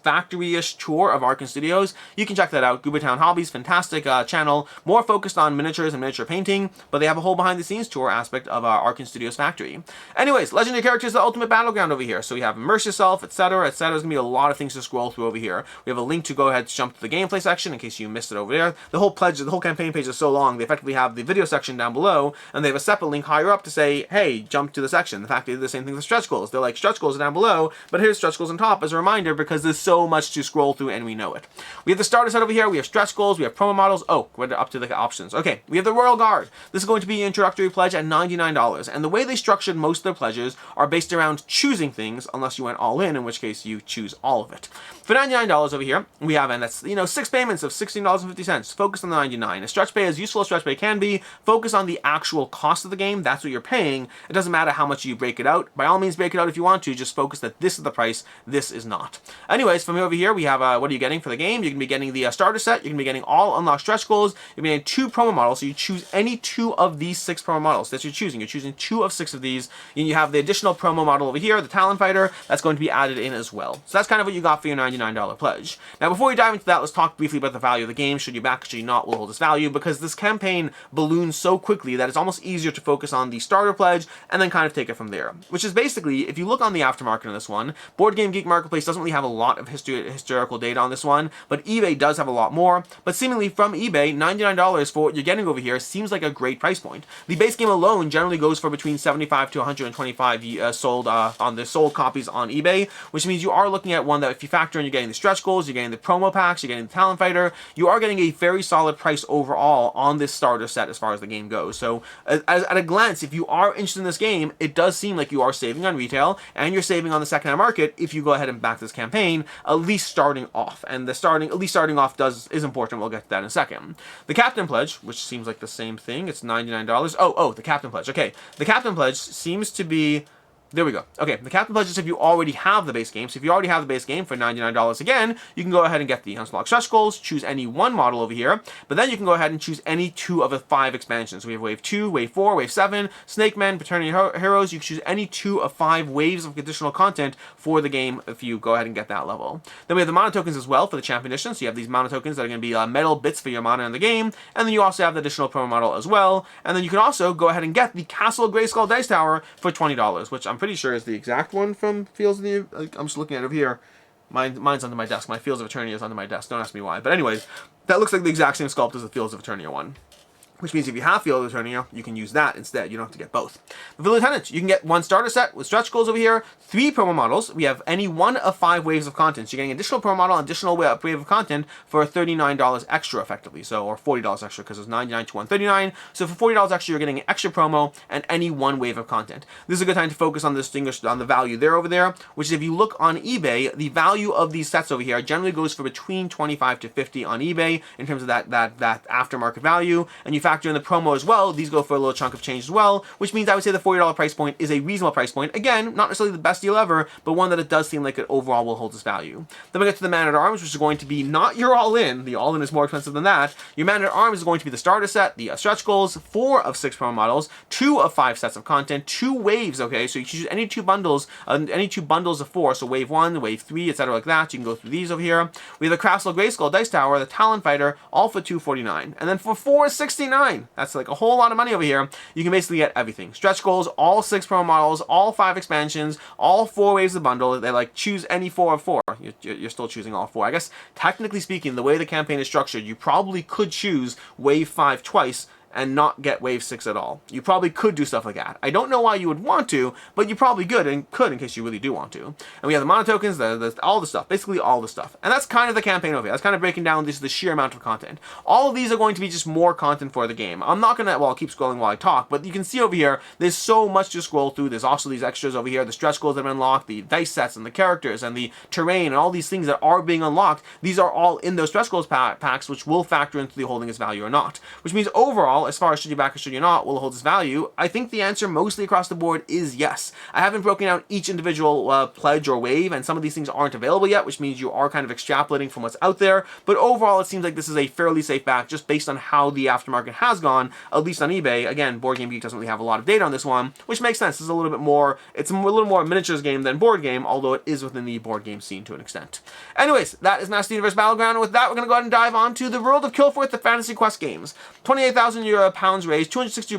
factory-ish tour of Arkan Studios. You can check that out. Goobertown Hobbies, fantastic channel, more focused on miniatures and miniature painting, but they have a whole behind-the-scenes tour aspect of Arkan Studios factory. Anyways, legendary characters, the ultimate battleground over here. So we have immerse yourself, etc., etc. There's gonna be a lot of things to scroll through over here. We have a link to go ahead and jump to the gameplay section in case you missed it over there. The whole campaign page is so long, they effectively have the video section down below, and they have a separate link higher up to say, hey, jump to the section. In fact, they do the same thing with stretch goals. They're like, stretch goals are down below, but here's stretch goals on top as a reminder because there's so much to scroll through and we know it. We have the starter set over here. We have stretch goals. We have promo models. Oh, we're up to the options. Okay, we have the Royal Guard. This is going to be an introductory pledge at $99. And the way they structured most of their pledges are based around choosing things, unless you went all in which case you choose all of it. For $99 over here, we have, and that's, 6 payments of $16.50. Focus on the $99. A stretch pay, as useful as stretch pay can be, focus on the actual cost of the game. That's what you're paying. It doesn't matter how much you break it out. By all means, break it out if you want to. Just focus that this is the price, this is not. Anyways, from over here, we have, what are you getting for the game? You're going to be getting the starter set. You're going to be getting all unlocked stretch goals. You're going to be getting 2 promo models. So you choose any 2 of these 6 promo models that you're choosing. You're choosing 2 of 6 of these. And you have the additional promo model over here, the Talon Fighter. That's going to be added in as well. So that's kind of what you got for your $99 pledge. Now, before we dive into that, let's talk briefly about the value of the game. Should you back, should you not, will hold its value, because this campaign balloons so quickly that it's almost easier to focus on the starter pledge and then kind of take it from there. Which is basically, if you look on the aftermarket on this one, Board Game Geek Marketplace doesn't really have a lot of historical data on this one, but eBay does have a lot more. But seemingly from eBay, $99 for what you're getting over here seems like a great price point. The base game alone generally goes for between 75 to 125 sold on the sold copies on eBay, which means you are looking at one that if you factor in you're getting the stretch goals, you're getting the promo packs, you're getting the Talon Fighter, you are getting a very solid price overall on this starter set as far as the game goes. So at a glance, if you are interested in this game, it does seem like you are saving on retail and you're saving on the secondhand market if you go ahead and back this campaign, at least starting off. And at least starting off is important. We'll get to that in a second. The Captain Pledge, which seems like the same thing, it's $99. Oh, the Captain Pledge. Okay, the Captain Pledge seems to be There we go. Okay, the Captain Pledges if you already have the base game. So if you already have the base game for $99 again, you can go ahead and get the Unlock stretch goals, choose any one model over here, but then you can go ahead and choose any 2 of the 5 expansions. So we have Wave 2, Wave 4, Wave 7, Snake Men, Paternity Heroes. You can choose any 2 of 5 waves of additional content for the game if you go ahead and get that level. Then we have the mana tokens as well for the Champion Edition. So you have these mana tokens that are going to be metal bits for your mana in the game, and then you also have the additional promo model as well. And then you can also go ahead and get the Castle Grayskull Dice Tower for $20, which I'm pretty sure is the exact one from Fields of the... I'm just looking at it over here. Mine's under my desk. My Fields of Eternia is under my desk. Don't ask me why. But anyways, that looks like the exact same sculpt as the Fields of Eternia one. Which means if you have Field of Eternia, you can use that instead. You don't have to get both. The Lieutenant, you can get 1 starter set with stretch goals over here, 3 promo models. We have any 1 of 5 waves of content. So you're getting additional promo model, additional wave of content for $39 extra effectively. So, or $40 extra because it's $99 to $139. So for $40 extra, you're getting an extra promo and any 1 wave of content. This is a good time to focus on the value there over there, which is if you look on eBay, the value of these sets over here generally goes for between $25 to $50 on eBay in terms of that aftermarket value. And you factor in the promo as well, these go for a little chunk of change as well, which means I would say the $40 price point is a reasonable price point. Again, not necessarily the best deal ever, but one that it does seem like it overall will hold its value. Then we get to the Man-at-Arms, which is going to be not your all-in. The all-in is more expensive than that. Your Man-at-Arms is going to be the starter set, the stretch goals, 4 of 6 promo models, 2 of 5 sets of content, 2 waves, okay? So you choose any 2 bundles of 4, so wave 1, wave 3, etc. like that. You can go through these over here. We have the Castle Grayskull Dice Tower, the Talon Fighter, all for $249. And then for $469, that's like a whole lot of money over here. You can basically get everything. Stretch goals, all 6 promo models, all 5 expansions, all 4 waves of bundle. They like choose any 4 of 4. You're still choosing all 4. I guess technically speaking, the way the campaign is structured, you probably could choose wave 5 twice and not get wave 6 at all. You probably could do stuff like that. I don't know why you would want to, but you probably could in case you really do want to. And we have the mana tokens, all the stuff, basically all the stuff. And that's kind of the campaign over here. That's kind of breaking down the sheer amount of content. All of these are going to be just more content for the game. I'm not gonna, well, I'll keep scrolling while I talk, but you can see over here, there's so much to scroll through. There's also these extras over here, the stretch goals that have been unlocked, the dice sets and the characters and the terrain and all these things that are being unlocked. These are all in those stretch goals packs, which will factor into the holding its value or not. Which means overall, as far as should you back or should you not, will it hold its value? I think the answer mostly across the board is yes. I haven't broken down each individual pledge or wave, and some of these things aren't available yet, which means you are kind of extrapolating from what's out there. But overall, it seems like this is a fairly safe back just based on how the aftermarket has gone, at least on eBay. Again, Board Game Geek doesn't really have a lot of data on this one, which makes sense. This is a little bit more, it's a little more miniatures game than board game, although it is within the board game scene to an extent. Anyways, that is Master Universe Battleground, and with that, we're going to go ahead and dive on to the World of Kilforth, the Fantasy Quest games. 28,000 pounds raised, 262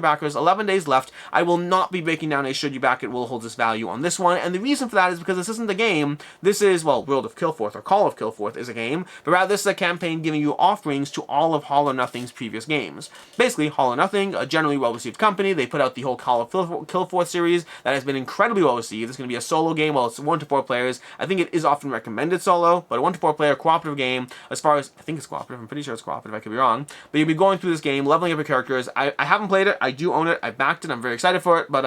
backers, 11 days left. I will not be breaking down a should you back it will hold its value on this one, and the reason for that is because this isn't a game. This is, well, World of Kilforth, or Call of Kilforth is a game, but rather this is a campaign giving you offerings to all of All or Nothing's previous games. Basically, All or Nothing, a generally well-received company. They put out the whole Call of Kilforth series that has been incredibly well-received. It's going to be a solo game. Well, it's 1 to 4 players. I think it is often recommended solo, but a 1 to 4 player cooperative game. As far as, I think it's cooperative. I'm pretty sure it's cooperative. I could be wrong. But you'll be going through this game, leveling up your characters. I haven't played it. I do own it. I backed it. I'm very excited for it. But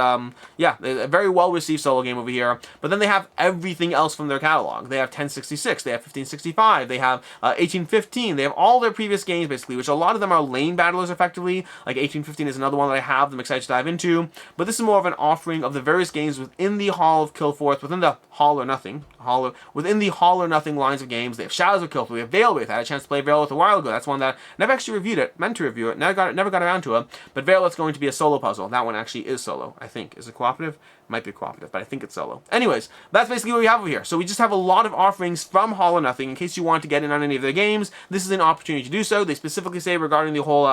yeah, a very well-received solo game over here. But then they have everything else from their catalog. They have 1066. They have 1565. They have 1815. They have all their previous games, basically, which a lot of them are lane battlers, effectively. Like 1815 is another one that I have. I'm excited to dive into. But this is more of an offering of the various games within the Hall of Kilforth, within the Hall or Nothing. Within the Hall or Nothing lines of games. They have Shadows of Kilforth. We have Veilwith. I had a chance to play Veilwith a while ago. That's one that I never actually reviewed it. Meant to review it. Never got around to it. But Veilwith's going to be a solo puzzle. That one actually is solo, I think. Is it cooperative? Might be cooperative, but I think it's solo. Anyways, that's basically what we have over here. So we just have a lot of offerings from Hall or Nothing. In case you want to get in on any of their games, this is an opportunity to do so. They specifically say regarding the whole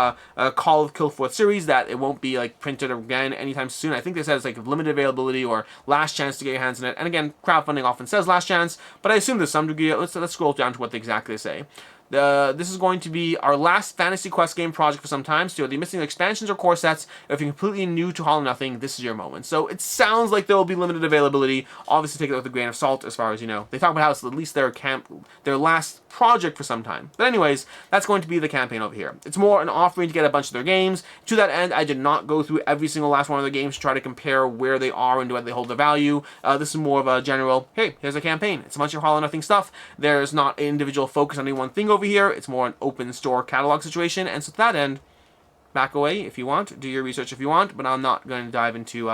Call of Kilforth series that it won't be like printed again anytime soon. I think they said it's like limited availability or last chance to get your hands in it. And again, crowdfunding often says last chance, but I assume there's some degree. Let's scroll down to what exactly they say. This is going to be our last Fantasy Quest game project for some time, so you'll be missing expansions or core sets. If you're completely new to Hall or Nothing, this is your moment. So it sounds like there will be limited availability. Obviously, take it with a grain of salt as far as you know. They talk about how it's at least their last project for some time. But anyways, that's going to be the campaign over here. It's more an offering to get a bunch of their games. To that end, I did not go through every single last one of their games to try to compare where they are and where they hold their value. This is more of a general, hey, here's a campaign. It's a bunch of Hall or Nothing stuff. There's not an individual focus on any one thing over here. It's more an open store catalog situation, and so to that end, back away if you want, do your research if you want, but I'm not going to dive into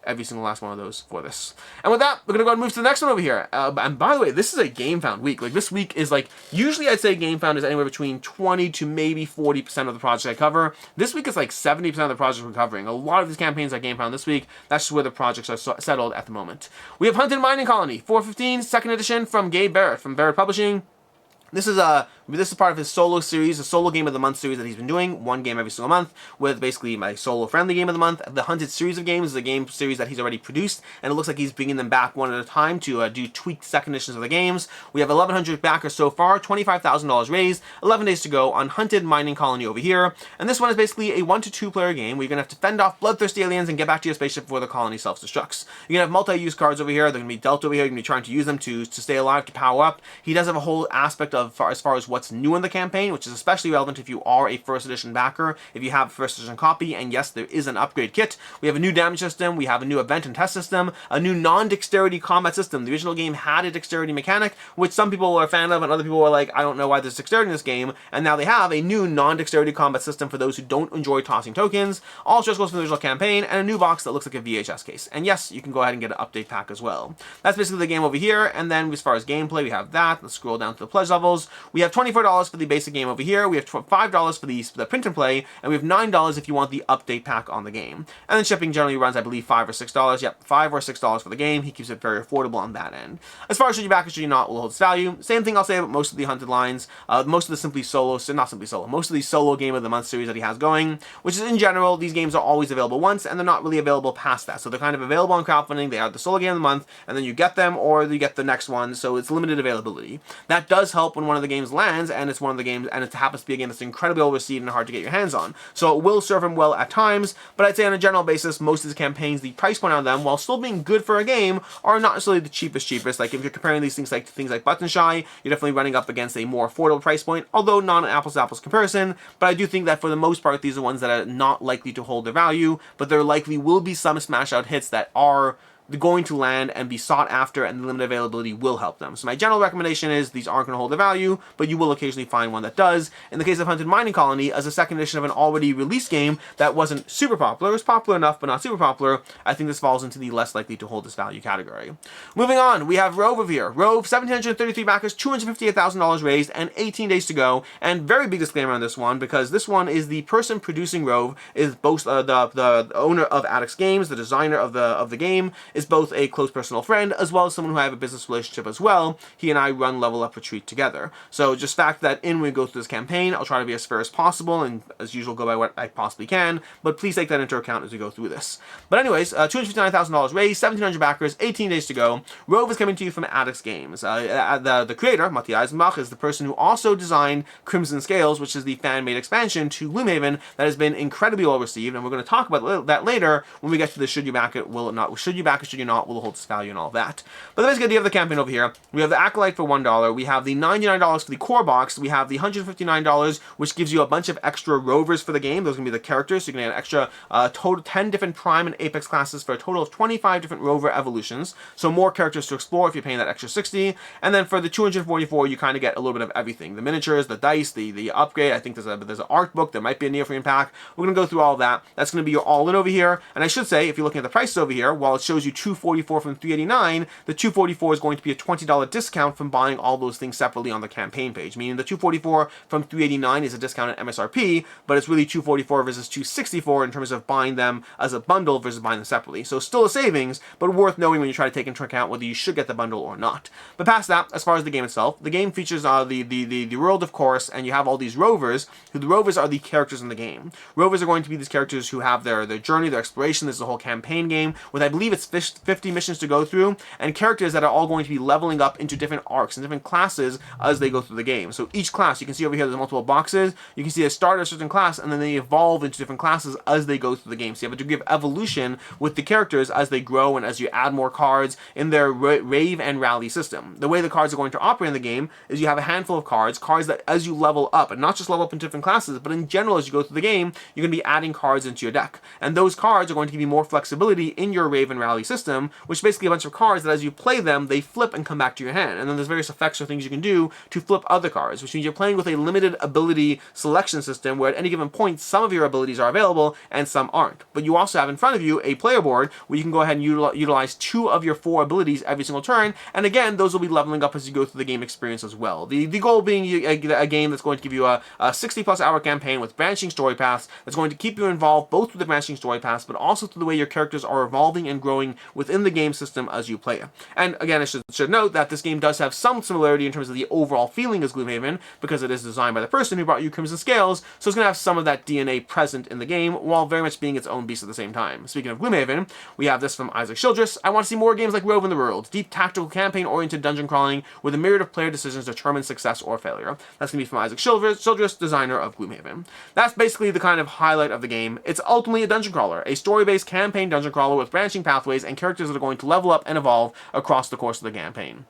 every single last one of those for this. And with that, we're going to go ahead and move to the next one over here. And by the way, this is a game found week. Like, this week is like, usually I'd say game found is anywhere between 20 to maybe 40% of the projects I cover. This week is like 70% of the projects we're covering. A lot of these campaigns are game found this week. That's just where the projects are settled at the moment. We have Hunted Mining Colony, 415, second edition from Gabe Barrett from Barrett Publishing. This is part of his solo series, a solo game of the month series that he's been doing, one game every single month, with basically my solo friendly game of the month. The Hunted series of games is a game series that he's already produced, and it looks like he's bringing them back one at a time to do tweaked second editions of the games. We have 1,100 backers so far, $25,000 raised, 11 days to go on Hunted Mining Colony over here. And this one is basically a 1 to 2 player game where you're going to have to fend off bloodthirsty aliens and get back to your spaceship before the colony self-destructs. You're going to have multi-use cards over here, they're going to be dealt over here, you're going to be trying to use them to stay alive, to power up. He does have a whole aspect of as far as what's new in the campaign, which is especially relevant if you are a first edition backer, if you have a first edition copy, and yes, there is an upgrade kit. We have a new damage system, we have a new event and test system, a new non-dexterity combat system. The original game had a dexterity mechanic, which some people were a fan of, and other people were like, I don't know why there's dexterity in this game, and now they have a new non-dexterity combat system for those who don't enjoy tossing tokens. All just goes from the original campaign, and a new box that looks like a VHS case. And yes, you can go ahead and get an update pack as well. That's basically the game over here, and then as far as gameplay, we have that. Let's scroll down to the pledge levels. We have $24 for the basic game over here, we have $5 for the print and play, and we have $9 if you want the update pack on the game. And then shipping generally runs, I believe, $5 or $6. Yep, $5 or $6 for the game. He keeps it very affordable on that end. As far as should you back or should you not, will hold its value. Same thing I'll say about most of the Hunted lines, most of the most of the solo game of the month series that he has going, which is in general, these games are always available once, and they're not really available past that. So they're kind of available on crowdfunding, they are the solo game of the month, and then you get them, or you get the next one, so it's limited availability. That does help when one of the games lands, and it's one of the games, and it happens to be a game that's incredibly well received and hard to get your hands on. So it will serve him well at times, but I'd say on a general basis, most of his campaigns, the price point on them, while still being good for a game, are not necessarily the cheapest. Like if you're comparing these things like to things like Button Shy, you're definitely running up against a more affordable price point, although not an apples to apples comparison. But I do think that for the most part, these are ones that are not likely to hold their value, but there likely will be some smash out hits that are going to land and be sought after, and the limited availability will help them. So my general recommendation is these aren't going to hold their value, but you will occasionally find one that does. In the case of Hunted Mining Colony, as a second edition of an already released game that wasn't super popular, it was popular enough but not super popular, I think this falls into the less likely to hold this value category. Moving on, we have Rove over here. Rove, 1,733 backers, $258,000 raised, and 18 days to go. And very big disclaimer on this one, because this one is the person producing Rove is both the owner of Addicts Games, the designer of the game, is both a close personal friend as well as someone who I have a business relationship as well. He and I run Level Up Retreat together. So just fact that when we go through this campaign, I'll try to be as fair as possible and as usual go by what I possibly can, but please take that into account as we go through this. But anyways, $259,000 raised, 1,700 backers, 18 days to go. Rove is coming to you from Addicts Games. The creator, Matti Eisenbach, is the person who also designed Crimson Scales, which is the fan-made expansion to Gloomhaven that has been incredibly well received, and we're going to talk about that later when we get to the should you back it, will it not, should you back it, should you not, will it hold its value and all that. But the basic idea of the campaign over here, we have the Acolyte for $1, we have the $99 for the core box, we have the $159, which gives you a bunch of extra rovers for the game. Those are going to be the characters, so you can get an extra total 10 different Prime and Apex classes for a total of 25 different rover evolutions, so more characters to explore if you're paying that extra 60. And then for the 244, you kind of get a little bit of everything. The miniatures, the dice, the upgrade, I think there's an art book, there might be a Neophane pack. We're going to go through all of that. That's going to be your all-in over here. And I should say, if you're looking at the prices over here, while it shows you $244 from $389, the $244 is going to be a $20 discount from buying all those things separately on the campaign page, meaning the $244 from $389 is a discount at MSRP, but it's really $244 versus $264 in terms of buying them as a bundle versus buying them separately. So still a savings, but worth knowing when you try to take into account whether you should get the bundle or not. But past that, as far as the game itself, the game features the world, of course, and you have all these rovers, who the rovers are the characters in the game. Rovers are going to be these characters who have their journey, their exploration. This is a whole campaign game with, I believe it's 50 missions to go through, and characters that are all going to be leveling up into different arcs and different classes as they go through the game. So each class, you can see over here there's multiple boxes, you can see they start at a certain class and then they evolve into different classes as they go through the game. So you have a degree of evolution with the characters as they grow and as you add more cards in their rave and rally system. The way the cards are going to operate in the game is you have a handful of cards that as you level up, and not just level up in different classes, but in general as you go through the game, you're going to be adding cards into your deck. And those cards are going to give you more flexibility in your rave and rally system, which is basically a bunch of cards that as you play them, they flip and come back to your hand. And then there's various effects or things you can do to flip other cards, which means you're playing with a limited ability selection system where at any given point, some of your abilities are available and some aren't. But you also have in front of you a player board where you can go ahead and utilize 2 of your 4 abilities every single turn. And again, those will be leveling up as you go through the game experience as well. The goal being a game that's going to give you a 60+ hour campaign with branching story paths that's going to keep you involved both through the branching story paths, but also through the way your characters are evolving and growing within the game system as you play it. And again, I should note that this game does have some similarity in terms of the overall feeling as Gloomhaven, because it is designed by the person who brought you Crimson Scales, so it's going to have some of that DNA present in the game, while very much being its own beast at the same time. Speaking of Gloomhaven, we have this from Isaac Childress. I want to see more games like Rove in the world. Deep tactical campaign-oriented dungeon crawling with a myriad of player decisions determine success or failure. That's going to be from Isaac Childress, designer of Gloomhaven. That's basically the kind of highlight of the game. It's ultimately a dungeon crawler, a story-based campaign dungeon crawler with branching pathways and characters that are going to level up and evolve across the course of the campaign.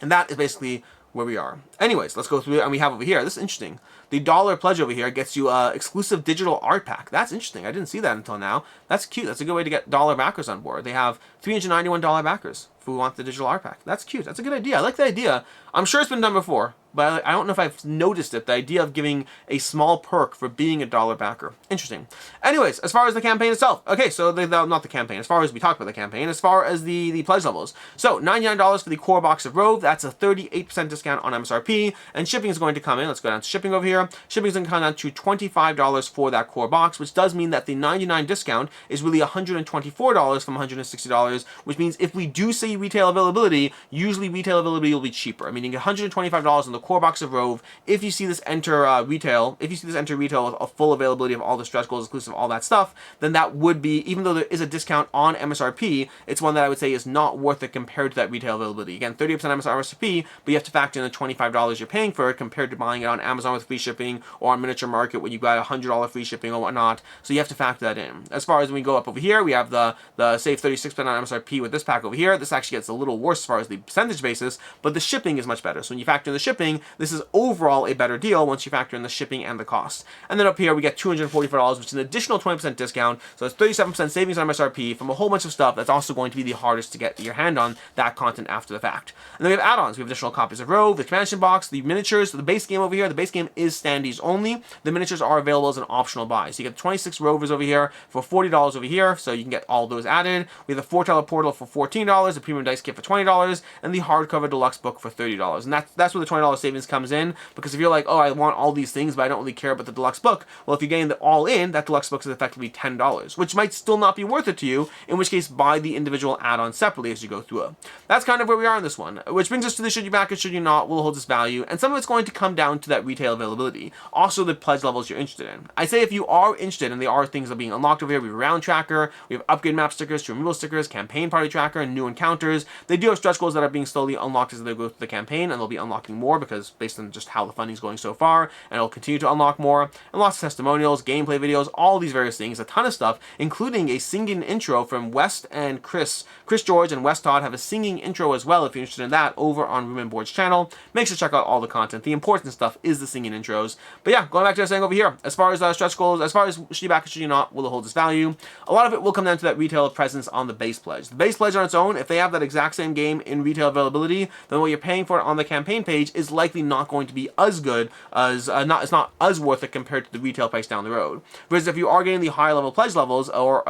And that is basically where we are. Anyways, let's go through it, and we have over here, this is interesting. The $1 pledge over here gets you exclusive digital art pack. That's interesting. I didn't see that until now. That's cute. That's a good way to get $1 backers on board. They have $391 backers if we want the digital art pack. That's cute. That's a good idea. I like the idea. I'm sure it's been done before, but I don't know if I've noticed it. The idea of giving a small perk for being a $1 backer. Interesting. Anyways, as far as the campaign itself. Okay, so not the campaign. As far as we talked about the campaign, as far as the pledge levels. So $99 for the core box of Rove. That's a 38% discount on MSRP, and shipping is going to come in. Let's go down to shipping over here. Shipping is going to come down to $25 for that core box, which does mean that the $99 discount is really $124 from $160, which means if we do say retail availability, usually retail availability will be cheaper, meaning $125 on the core box of Rove. If you see this enter retail, with a full availability of all the stretch goals, exclusive, all that stuff, then that would be, even though there is a discount on MSRP, it's one that I would say is not worth it compared to that retail availability. Again, 30% MSRP, but you have to factor in the $25 you're paying for it compared to buying it on Amazon with free shipping or on Miniature Market when you got $100 free shipping or whatnot. So you have to factor that in. As far as when we go up over here, we have the save 36% on MSRP with this pack over here. This actually gets a little worse as far as the percentage basis, but the shipping is much better. So when you factor in the shipping, this is overall a better deal once you factor in the shipping and the cost. And then up here we get $244, which is an additional 20% discount. So it's 37% savings on MSRP from a whole bunch of stuff that's also going to be the hardest to get your hand on that content after the fact. And then we have add-ons. We have additional copies of Rove, the expansion box, the miniatures, the base game over here. The base game is standees only. The miniatures are available as an optional buy. So you get 26 Rovers over here for $40 over here, so you can get all those added. We have the 4 portal for $14, the premium dice kit for $20, and the hardcover deluxe book for $30. And that's where the $20 savings comes in, because if you're like, oh, I want all these things, but I don't really care about the deluxe book, well, if you gain the all in, that deluxe book is effectively $10, which might still not be worth it to you, in which case buy the individual add-on separately as you go through it. That's kind of where we are in this one, which brings us to the should you back it, should you not, will hold its value, and some of it's going to come down to that retail availability. Also, the pledge levels you're interested in. I say if you are interested, and there are things that are being unlocked over here, we have a round tracker, we have upgrade map stickers, removal stickers, campaign party tracker, and new encounters. They do have stretch goals that are being slowly unlocked as they go through the campaign, and they'll be unlocking more because based on just how the funding is going so far, and it'll continue to unlock more, and lots of testimonials, gameplay videos, all these various things, a ton of stuff, including a singing intro from West and Chris George and West Todd have a singing intro as well if you're interested in that over on Room and Board's channel. Make sure to check out all the content. The important stuff is the singing intros. But yeah, going back to what I was saying over here, as far as stretch goals, as far as should you back or should you not, will it hold its value? A lot of it will come down to that retail presence on the base pledge. The base pledge on its own, if they have that exact same game in retail availability, then what you're paying for it on the campaign page is likely not going to be as good as, it's not as worth it compared to the retail price down the road. Whereas if you are getting the higher level pledge levels, or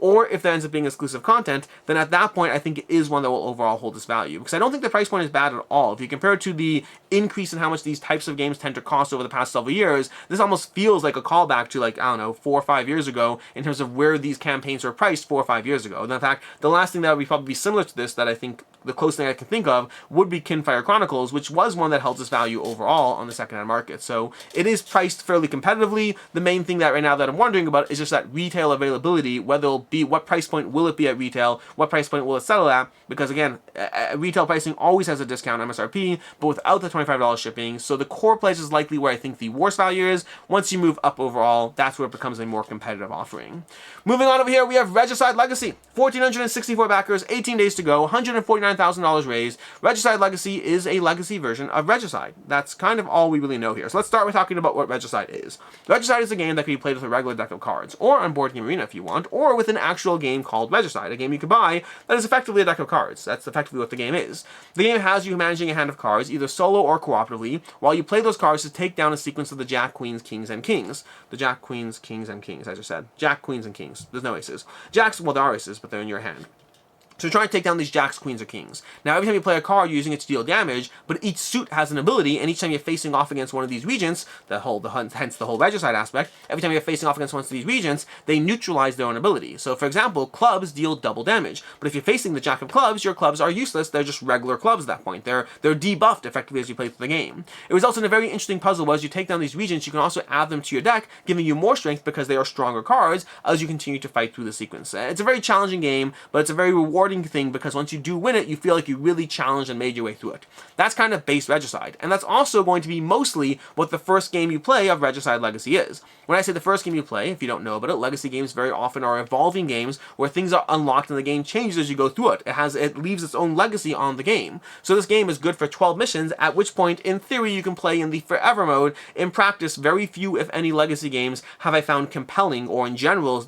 or if that ends up being exclusive content, then at that point I think it is one that will overall hold its value. Because I don't think the price point is bad at all. If you compare it to the increase in how much these types of games tend to cost over the past several years, this almost feels like a callback to, like, I don't know, 4 or 5 years ago in terms of where these campaigns were priced 4 or 5 years ago. And in fact, the last thing that would probably be similar to this, that I think the closest thing I can think of, would be Kinfire Chronicles, which was one that held its value overall on the secondhand market. So it is priced fairly competitively. The main thing that right now that I'm wondering about is just that retail availability, whether it'll be, what price point will it be at retail, what price point will it settle at, because again, retail pricing always has a discount on MSRP, but without the $25 shipping. So the core price is likely where I think the worst value is. Once you move up overall, that's where it becomes a more competitive offering. Moving on over here, we have Regicide Legacy. $14 1,464 backers, 18 days to go, $149,000 raised. Regicide Legacy is a legacy version of Regicide. That's kind of all we really know here. So let's start with talking about what Regicide is. Regicide is a game that can be played with a regular deck of cards, or on Board Game Arena if you want, or with an actual game called Regicide, a game you can buy that is effectively a deck of cards. That's effectively what the game is. The game has you managing a hand of cards, either solo or cooperatively, while you play those cards to take down a sequence of the Jack, Queens, Kings, and Kings. The Jack, Queens, Kings, and Kings, as I said. Jack, Queens, and Kings. There's no aces. Jacks, well, there are aces, but they're in your hand. So you're trying to take down these jacks, queens, or kings. Now, every time you play a card, you're using it to deal damage, but each suit has an ability, and each time you're facing off against one of these regents, hence the whole Regicide aspect, every time you're facing off against one of these regents, they neutralize their own ability. So, for example, clubs deal double damage, but if you're facing the jack of clubs, your clubs are useless. They're just regular clubs at that point. They're debuffed effectively as you play through the game. It results in a very interesting puzzle where as you take down these regents, you can also add them to your deck, giving you more strength because they are stronger cards as you continue to fight through the sequence. It's a very challenging game, but it's a very rewarding thing because once you do win it, you feel like you really challenged and made your way through it. That's kind of base Regicide, and that's also going to be mostly what the first game you play of Regicide Legacy is. When I say the first game you play, if you don't know about it, Legacy games very often are evolving games where things are unlocked and the game changes as you go through it. It leaves its own legacy on the game. So this game is good for 12 missions, at which point, in theory, you can play in the Forever mode. In practice, very few, if any, Legacy games have I found compelling, or in general,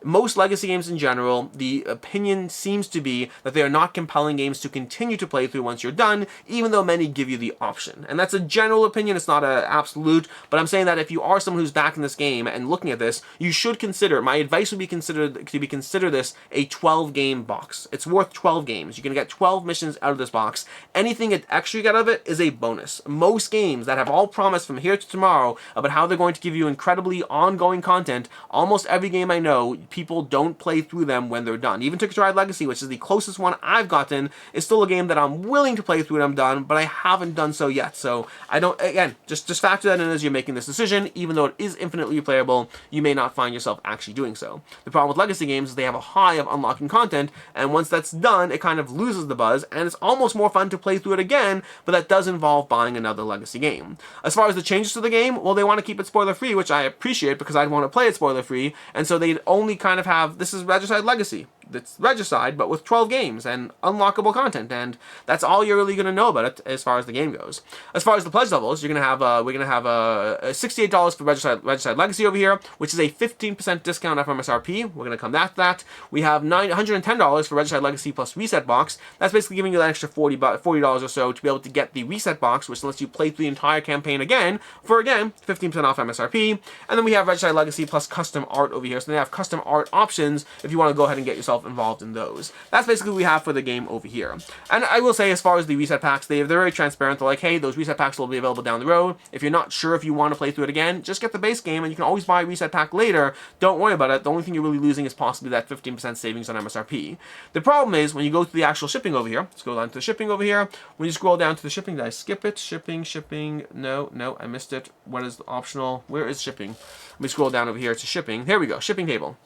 most Legacy games in general, the opinion seems to be that they are not compelling games to continue to play through once you're done, even though many give you the option. And that's a general opinion, it's not an absolute, but I'm saying that if you are someone who's back in this game and looking at this, you should consider, my advice would be consider this a 12-game box. It's worth 12 games. You're going to get 12 missions out of this box. Anything extra you get out of it is a bonus. Most games that have all promised from here to tomorrow about how they're going to give you incredibly ongoing content, almost every game I know, people don't play through them when they're done. Even Ticket to Ride Legacy, which is the closest one I've gotten, is still a game that I'm willing to play through when I'm done, but I haven't done so yet. So I don't, again, just factor that in as you're making this decision. Even though it is infinitely replayable, you may not find yourself actually doing so. The problem with Legacy games is they have a high of unlocking content, and once that's done, it kind of loses the buzz, and it's almost more fun to play through it again, but that does involve buying another Legacy game. As far as the changes to the game, well, they want to keep it spoiler-free, which I appreciate because I'd want to play it spoiler-free, and so they'd only kind of have, this is Regicide Legacy. It's Regicide, but with 12 games and unlockable content, and that's all you're really going to know about it as far as the game goes. As far as the pledge levels, we're going to have $68 for Regicide Legacy over here, which is a 15% discount off MSRP. We're going to come back to that. We have $110 for Regicide Legacy plus Reset Box. That's basically giving you that extra $40 or so to be able to get the Reset Box, which lets you play through the entire campaign again for 15% off MSRP. And then we have Regicide Legacy plus Custom Art over here. So they have custom art options if you want to go ahead and get yourself involved in those. That's basically what we have for the game over here. And I will say, as far as the reset packs, they're very transparent. They're like, hey, those reset packs will be available down the road. If you're not sure if you want to play through it again, just get the base game and you can always buy a reset pack later. Don't worry about it. The only thing you're really losing is possibly that 15% savings on MSRP. The problem is when you go to the actual shipping over here, let's go down to the shipping over here. When you scroll down to the shipping, did I skip it? Shipping, no, I missed it. What is optional? Where is shipping? Let me scroll down over here to shipping. Here we go, shipping table.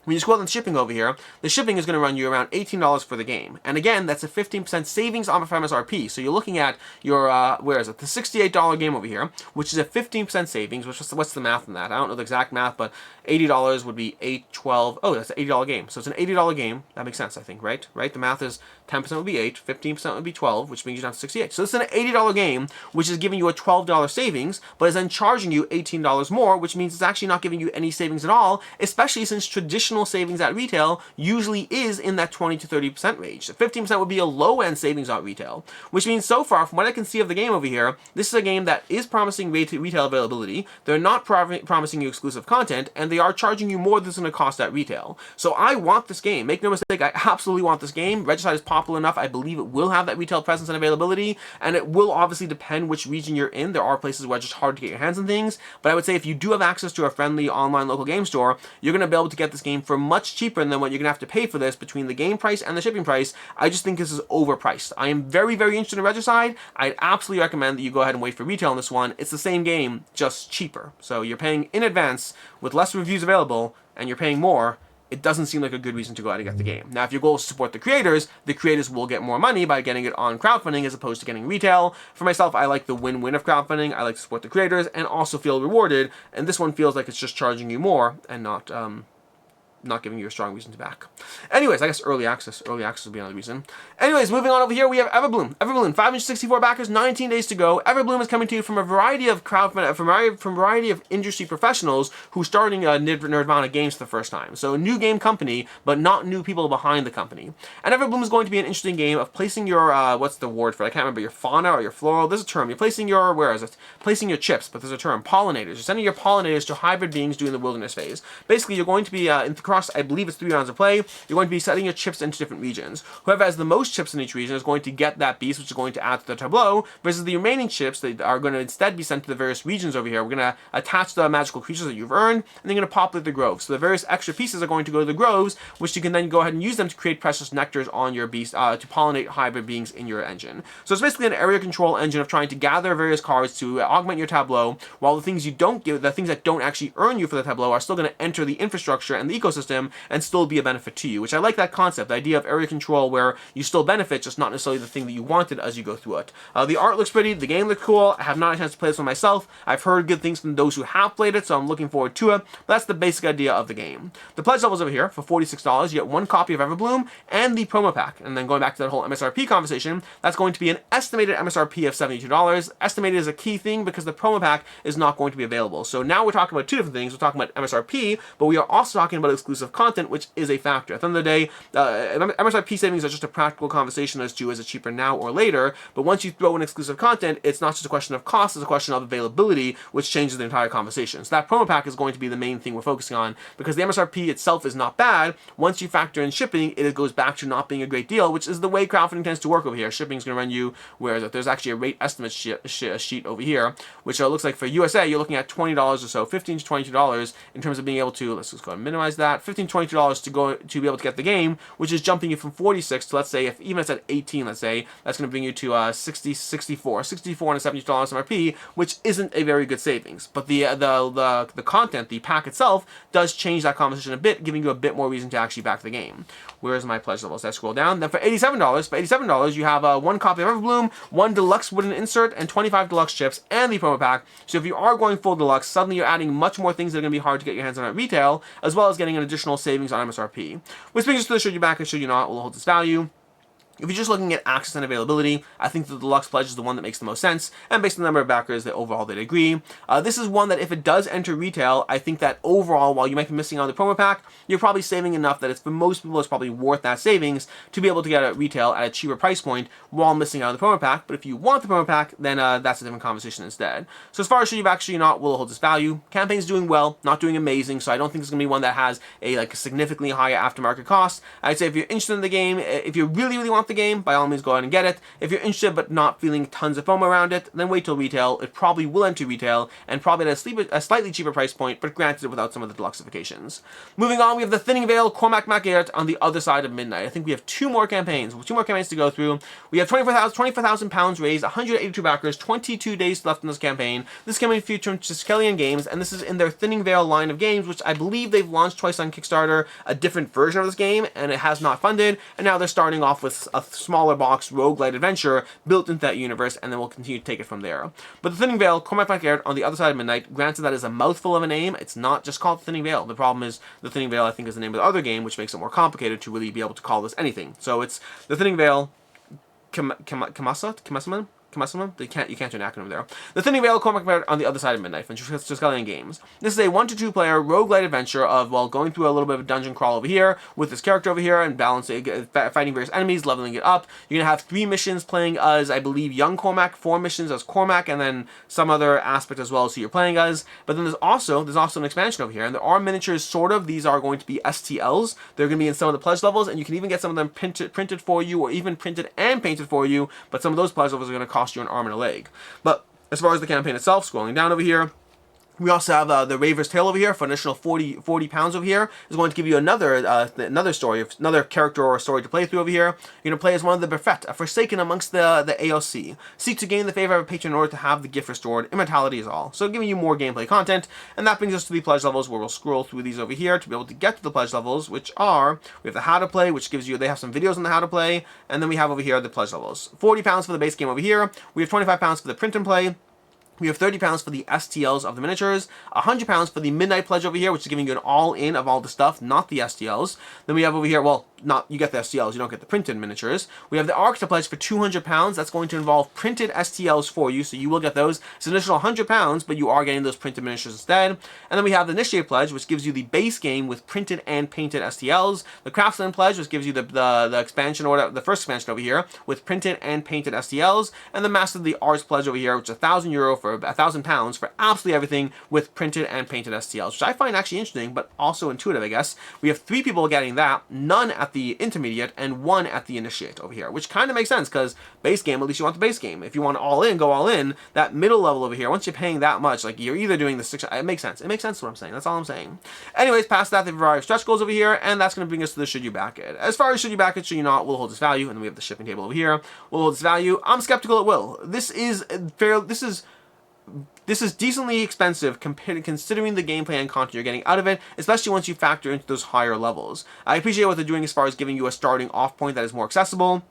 When you scroll down the shipping over here, the shipping is going to run you around $18 for the game. And again, that's a 15% savings off of MSRP. So you're looking at your, where is it? The $68 game over here, which is a 15% savings. What's the math on that? I don't know the exact math, but $80 would be $8.12. Oh, that's an $80 game. So it's an $80 game. That makes sense, I think, right? The math is 10% would be 8, 15% would be 12, which brings you down to 68. So this is an $80 game, which is giving you a $12 savings, but is then charging you $18 more, which means it's actually not giving you any savings at all, especially since traditional savings at retail usually is in that 20 to 30% range. So 15% would be a low-end savings at retail, which means so far, from what I can see of the game over here, this is a game that is promising retail availability. They're not promising you exclusive content, and they are charging you more than it's going to cost at retail. So I want this game. Make no mistake, I absolutely want this game. Regicide is popular enough. I believe it will have that retail presence and availability, and it will obviously depend which region you're in. There are places where it's just hard to get your hands on things, but I would say if you do have access to a friendly online local game store, you're going to be able to get this game for much cheaper than what you're going to have to pay for this between the game price and the shipping price. I just think this is overpriced. I am very, very interested in Regicide. I'd absolutely recommend that you go ahead and wait for retail on this one. It's the same game, just cheaper. So you're paying in advance with less reviews available, and you're paying more. It doesn't seem like a good reason to go out and get the game. Now, if your goal is to support the creators will get more money by getting it on crowdfunding as opposed to getting retail. For myself, I like the win-win of crowdfunding. I like to support the creators and also feel rewarded, and this one feels like it's just charging you more and not not giving you a strong reason to back. Anyways, I guess early access would be another reason. Anyways, moving on over here, we have Everbloom. Everbloom, 564 backers, 19 days to go. Everbloom is coming to you from a variety of variety of industry professionals who are starting Nerdvana games for the first time. So a new game company, but not new people behind the company. And Everbloom is going to be an interesting game of placing your, what's the word for it? I can't remember, your fauna or your floral. There's a term. You're placing your, where is it? Placing your chips, but there's a term, pollinators. You're sending your pollinators to hybrid beings during the wilderness phase. Basically, you're going to be, across, I believe it's 3 rounds of play, you're going to be setting your chips into different regions. Whoever has the most chips in each region is going to get that beast, which is going to add to the tableau, versus the remaining chips that are going to instead be sent to the various regions over here. We're going to attach the magical creatures that you've earned, and they're going to populate the groves. So the various extra pieces are going to go to the groves, which you can then go ahead and use them to create precious nectars on your beast, to pollinate hybrid beings in your engine. So it's basically an area control engine of trying to gather various cards to augment your tableau, while the things you don't give, the things that don't actually earn you for the tableau are still going to enter the infrastructure and the ecosystem and still be a benefit to you, which I like that concept, the idea of area control where you still benefit, just not necessarily the thing that you wanted as you go through it. The art looks pretty, the game looks cool. I have not had a chance to play this one myself. I've heard good things from those who have played it, so I'm looking forward to it. But that's the basic idea of the game. The pledge levels over here for $46, you get 1 copy of Everbloom and the promo pack. And then going back to that whole MSRP conversation, that's going to be an estimated MSRP of $72. Estimated is a key thing because the promo pack is not going to be available. So now we're talking about two different things. We're talking about MSRP, but we are also talking about exclusive content, which is a factor. At the end of the day, MSRP savings are just a practical conversation as to is it cheaper now or later, but once you throw in exclusive content, it's not just a question of cost, it's a question of availability, which changes the entire conversation. So that promo pack is going to be the main thing we're focusing on, because the MSRP itself is not bad. Once you factor in shipping, it goes back to not being a great deal, which is the way crowdfunding tends to work over here. Shipping is going to run you, whereas there's actually a rate estimate sheet over here, which looks like for USA, you're looking at $20 or so, $15 to $22 in terms of being able to, let's just go and minimize that, $15 to $22 to be able to get the game, which is jumping you from 46 to, let's say, if even it's at 18, let's say, that's going to bring you to 64 and $72 MRP, which isn't a very good savings. But the content, the pack itself, does change that conversation a bit, giving you a bit more reason to actually back the game. Where's my pledge levels? I scroll down. Then for $87, you have 1 copy of Everbloom, 1 deluxe wooden insert, and 25 deluxe chips, and the promo pack. So if you are going full deluxe, suddenly you're adding much more things that are going to be hard to get your hands on at retail, as well as getting an additional savings on MSRP. Which brings us to the should you back and should you not will hold its value. If you're just looking at access and availability, I think the deluxe pledge is the one that makes the most sense, and based on the number of backers, that overall they'd agree. This is one that if it does enter retail, I think that overall, while you might be missing out on the promo pack, you're probably saving enough that it's, for most people, it's probably worth that savings to be able to get it at retail at a cheaper price point while missing out on the promo pack. But if you want the promo pack, then that's a different conversation instead. So as far as should you back, should you not, will hold its value. Campaign's doing well, not doing amazing, so I don't think it's going to be one that has a significantly higher aftermarket cost. I'd say if you're interested in the game, if you really, really want the game, by all means go ahead and get it. If you're interested but not feeling tons of FOMO around it, then wait till retail. It probably will enter retail, and probably at a slightly cheaper price point, but granted without some of the deluxifications. Moving on, we have the Thinning Veil, Cormac Airt on the other side of midnight. I think we have 2 more campaigns to go through. We have 24,000 pounds raised, 182 backers, 22 days left in this campaign. This campaign features Triskelion Games, and this is in their Thinning Veil line of games, which I believe they've launched twice on Kickstarter, a different version of this game, and it has not funded, and now they're starting off with a smaller box roguelite adventure built into that universe, and then we'll continue to take it from there. But the Thinning Veil, Cormac Airt on the other side of midnight, granted that is a mouthful of a name, it's not just called Thinning Veil. The problem is the Thinning Veil, I think, is the name of the other game, which makes it more complicated to really be able to call this anything. So it's the Thinning Veil, Kamasaman? You can't do an acronym there. The Thinning Veil, Cormac Airt on the other side of midnight from Triskelion Games. This is a 1 to 2 player roguelite adventure of, well, going through a little bit of a dungeon crawl over here with this character over here and balancing, fighting various enemies, leveling it up. You're gonna have 3 missions playing as, I believe, young Cormac, 4 missions as Cormac, and then some other aspect as well as who you're playing as. But then there's also an expansion over here, and there are miniatures, sort of. These are going to be STLs. They're gonna be in some of the pledge levels, and you can even get some of them printed for you, or even printed and painted for you. But some of those pledge levels are gonna cost you an arm and a leg. But as far as the campaign itself, scrolling down over here, we also have the Raver's Tale over here for an additional 40 pounds over here. Is going to give you another story, another character or story to play through over here. You're going to play as one of the Berfett, a Forsaken amongst the AOC. Seek to gain the favor of a patron in order to have the gift restored. Immortality is all. So giving you more gameplay content. And that brings us to the pledge levels, where we'll scroll through these over here to be able to get to the pledge levels, which are, we have the how to play, which gives you, they have some videos on the how to play. And then we have over here the pledge levels. 40 pounds for the base game over here. We have 25 pounds for the print and play. We have £30 for the STLs of the miniatures, £100 for the Midnight Pledge over here, which is giving you an all-in of all the stuff, not the STLs. Then we have over here, well, you get the STLs, you don't get the printed miniatures. We have the Arcta Pledge for £200. That's going to involve printed STLs for you, so you will get those. It's an additional £100, but you are getting those printed miniatures instead. And then we have the Initiate Pledge, which gives you the base game with printed and painted STLs. The Craftsman Pledge, which gives you the expansion, or whatever, the first expansion over here, with printed and painted STLs. And the Master of the Arts Pledge over here, which is €1,000 for £1,000 for absolutely everything with printed and painted STLs, which I find actually interesting, but also intuitive, I guess. We have 3 people getting that, none at the intermediate, and 1 at the initiate over here, which kind of makes sense, because base game, at least you want the base game. If you want all in, go all in. That middle level over here, once you're paying that much, like, you're either doing the 6, it makes sense. It makes sense what I'm saying. That's all I'm saying. Anyways, past that, the variety of stretch goals over here, and that's going to bring us to the should you back it. As far as should you back it, should you not, will hold its value, and then we have the shipping table over here. Will hold its value. I'm skeptical it will. This is decently expensive considering the gameplay and content you're getting out of it, especially once you factor into those higher levels. I appreciate what they're doing as far as giving you a starting off point that is more accessible,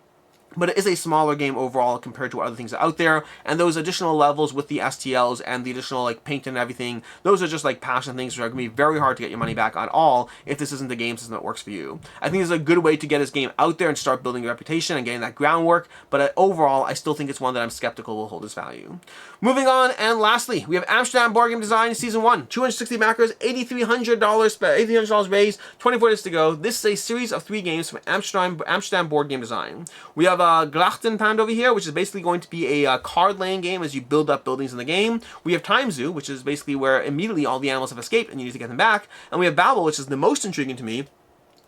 but it is a smaller game overall compared to what other things are out there, and those additional levels with the STLs and the additional like paint and everything, those are just like passion things that are going to be very hard to get your money back at all if this isn't the game system that works for you. I think this is a good way to get this game out there and start building a reputation and getting that groundwork, but overall I still think it's one that I'm skeptical will hold its value. Moving on, and lastly, we have Amsterdam Board Game Design Season 1, 260 backers, $8,300 raised, 24 days to go. This is a series of 3 games from Amsterdam Board Game Design. We have Grachtenpand over here, which is basically going to be a card laying game as you build up buildings in the game. We have Time Zoo, which is basically where immediately all the animals have escaped and you need to get them back. And we have Babel, which is the most intriguing to me.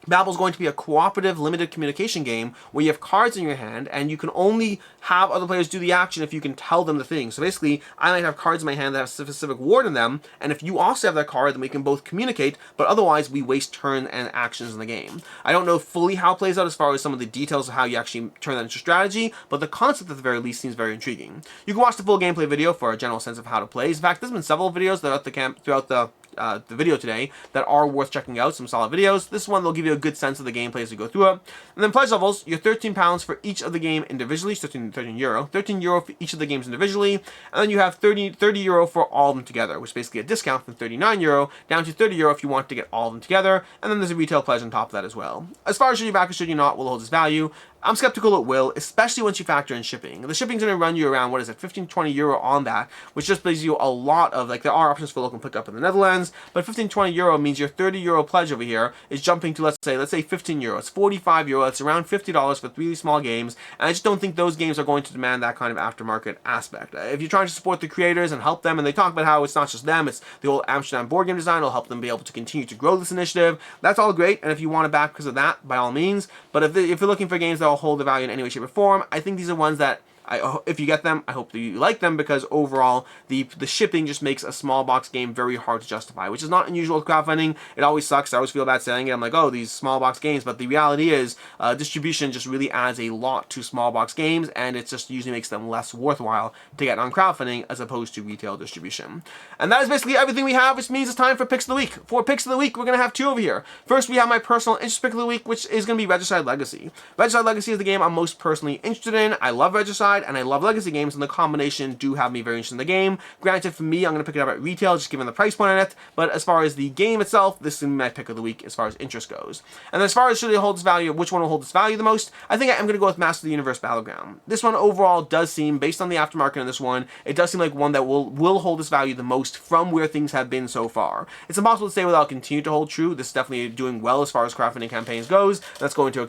Babel is going to be a cooperative, limited communication game where you have cards in your hand and you can only have other players do the action if you can tell them the thing. So basically, I might have cards in my hand that have a specific word in them, and if you also have that card, then we can both communicate, but otherwise we waste turn and actions in the game. I don't know fully how it plays out as far as some of the details of how you actually turn that into strategy, but the concept at the very least seems very intriguing. You can watch the full gameplay video for a general sense of how to play. In fact, there's been several videos throughout the video today that are worth checking out, some solid videos. This one, they'll give you a good sense of the gameplay as you go through it. And then pledge levels, you're £13 for each of the game individually, so €13 for each of the games individually, and then you have €30 for all of them together, which is basically a discount from €39 down to €30 if you want to get all of them together, and then there's a retail pledge on top of that as well. As far as should you back or should you not will hold its value, I'm skeptical it will, especially once you factor in shipping. The shipping's going to run you around, what is it, €15 to €20 on that, which just gives you a lot of, like, there are options for local pickup in the Netherlands, but €15 to €20 means your €30 pledge over here is jumping to, let's say €15. It's €45. It's around $50 for 3 small games, and I just don't think those games are going to demand that kind of aftermarket aspect. If you're trying to support the creators and help them, and they talk about how it's not just them, it's the whole Amsterdam board game design will help them be able to continue to grow this initiative, that's all great, and if you want to back because of that, by all means, but if you're looking for games that will hold the value in any way, shape, or form, I think these are ones that if you get them, I hope that you like them, because overall the shipping just makes a small box game very hard to justify, which is not unusual with crowdfunding. It always sucks. I always feel bad saying it. I'm like, oh, these small box games, but the reality is distribution just really adds a lot to small box games, and it just usually makes them less worthwhile to get on crowdfunding as opposed to retail distribution. And that is basically everything we have, which means it's time for Picks of the Week. For Picks of the Week, we're going to have 2 over here. First, we have my personal interest pick of the week, which is going to be Regicide Legacy. Regicide Legacy is the game I'm most personally interested in. I love Regicide, and I love Legacy games, and the combination do have me very interested in the game. Granted, for me, I'm going to pick it up at retail, just given the price point on it, but as far as the game itself, this is my pick of the week as far as interest goes. And as far as should it hold its value, which one will hold its value the most, I think I'm going to go with Master of the Universe Battleground. This one overall does seem, based on the aftermarket on this one, it does seem like one that will hold its value the most from where things have been so far. It's impossible to say without continue to hold true. This is definitely doing well as far as crowdfunding campaigns goes. That's going to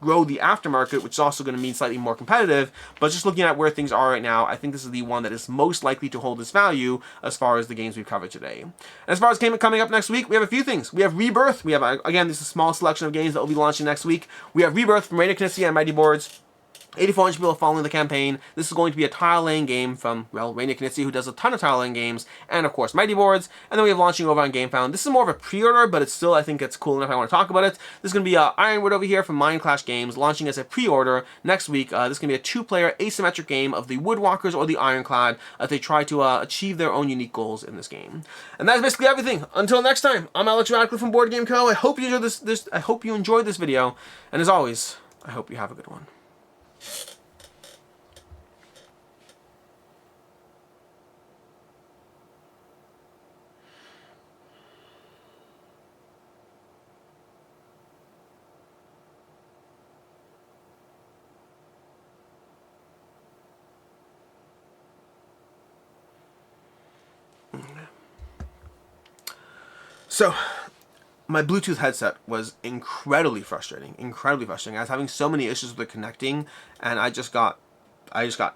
grow the aftermarket, which is also going to mean slightly more competitive. But just looking at where things are right now, I think this is the one that is most likely to hold its value as far as the games we've covered today. And as far as coming up next week, we have a few things. We have Rebirth. We have, again, this is a small selection of games that will be launching next week. We have Rebirth from Regicide and Mighty Boards. 8,400 people following the campaign. This is going to be a tile-laying game from, well, Rainier Knizia, who does a ton of tile-laying games, and of course Mighty Boards. And then we have launching over on GameFound. This is more of a pre-order, but it's still, I think it's cool enough I want to talk about it. This is going to be Ironwood over here from Mind Clash Games, launching as a pre-order next week. This is going to be a 2-player asymmetric game of the Woodwalkers or the Ironclad as they try to achieve their own unique goals in this game. And that is basically everything. Until next time, I'm Alex Radcliffe from Board Game Co. I hope you enjoyed this video, and as always, I hope you have a good one. So, my Bluetooth headset was incredibly frustrating. Incredibly frustrating. I was having so many issues with it connecting, and I just got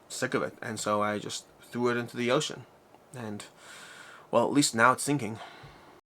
sick of it, and so I just threw it into the ocean. And, well, at least now it's sinking.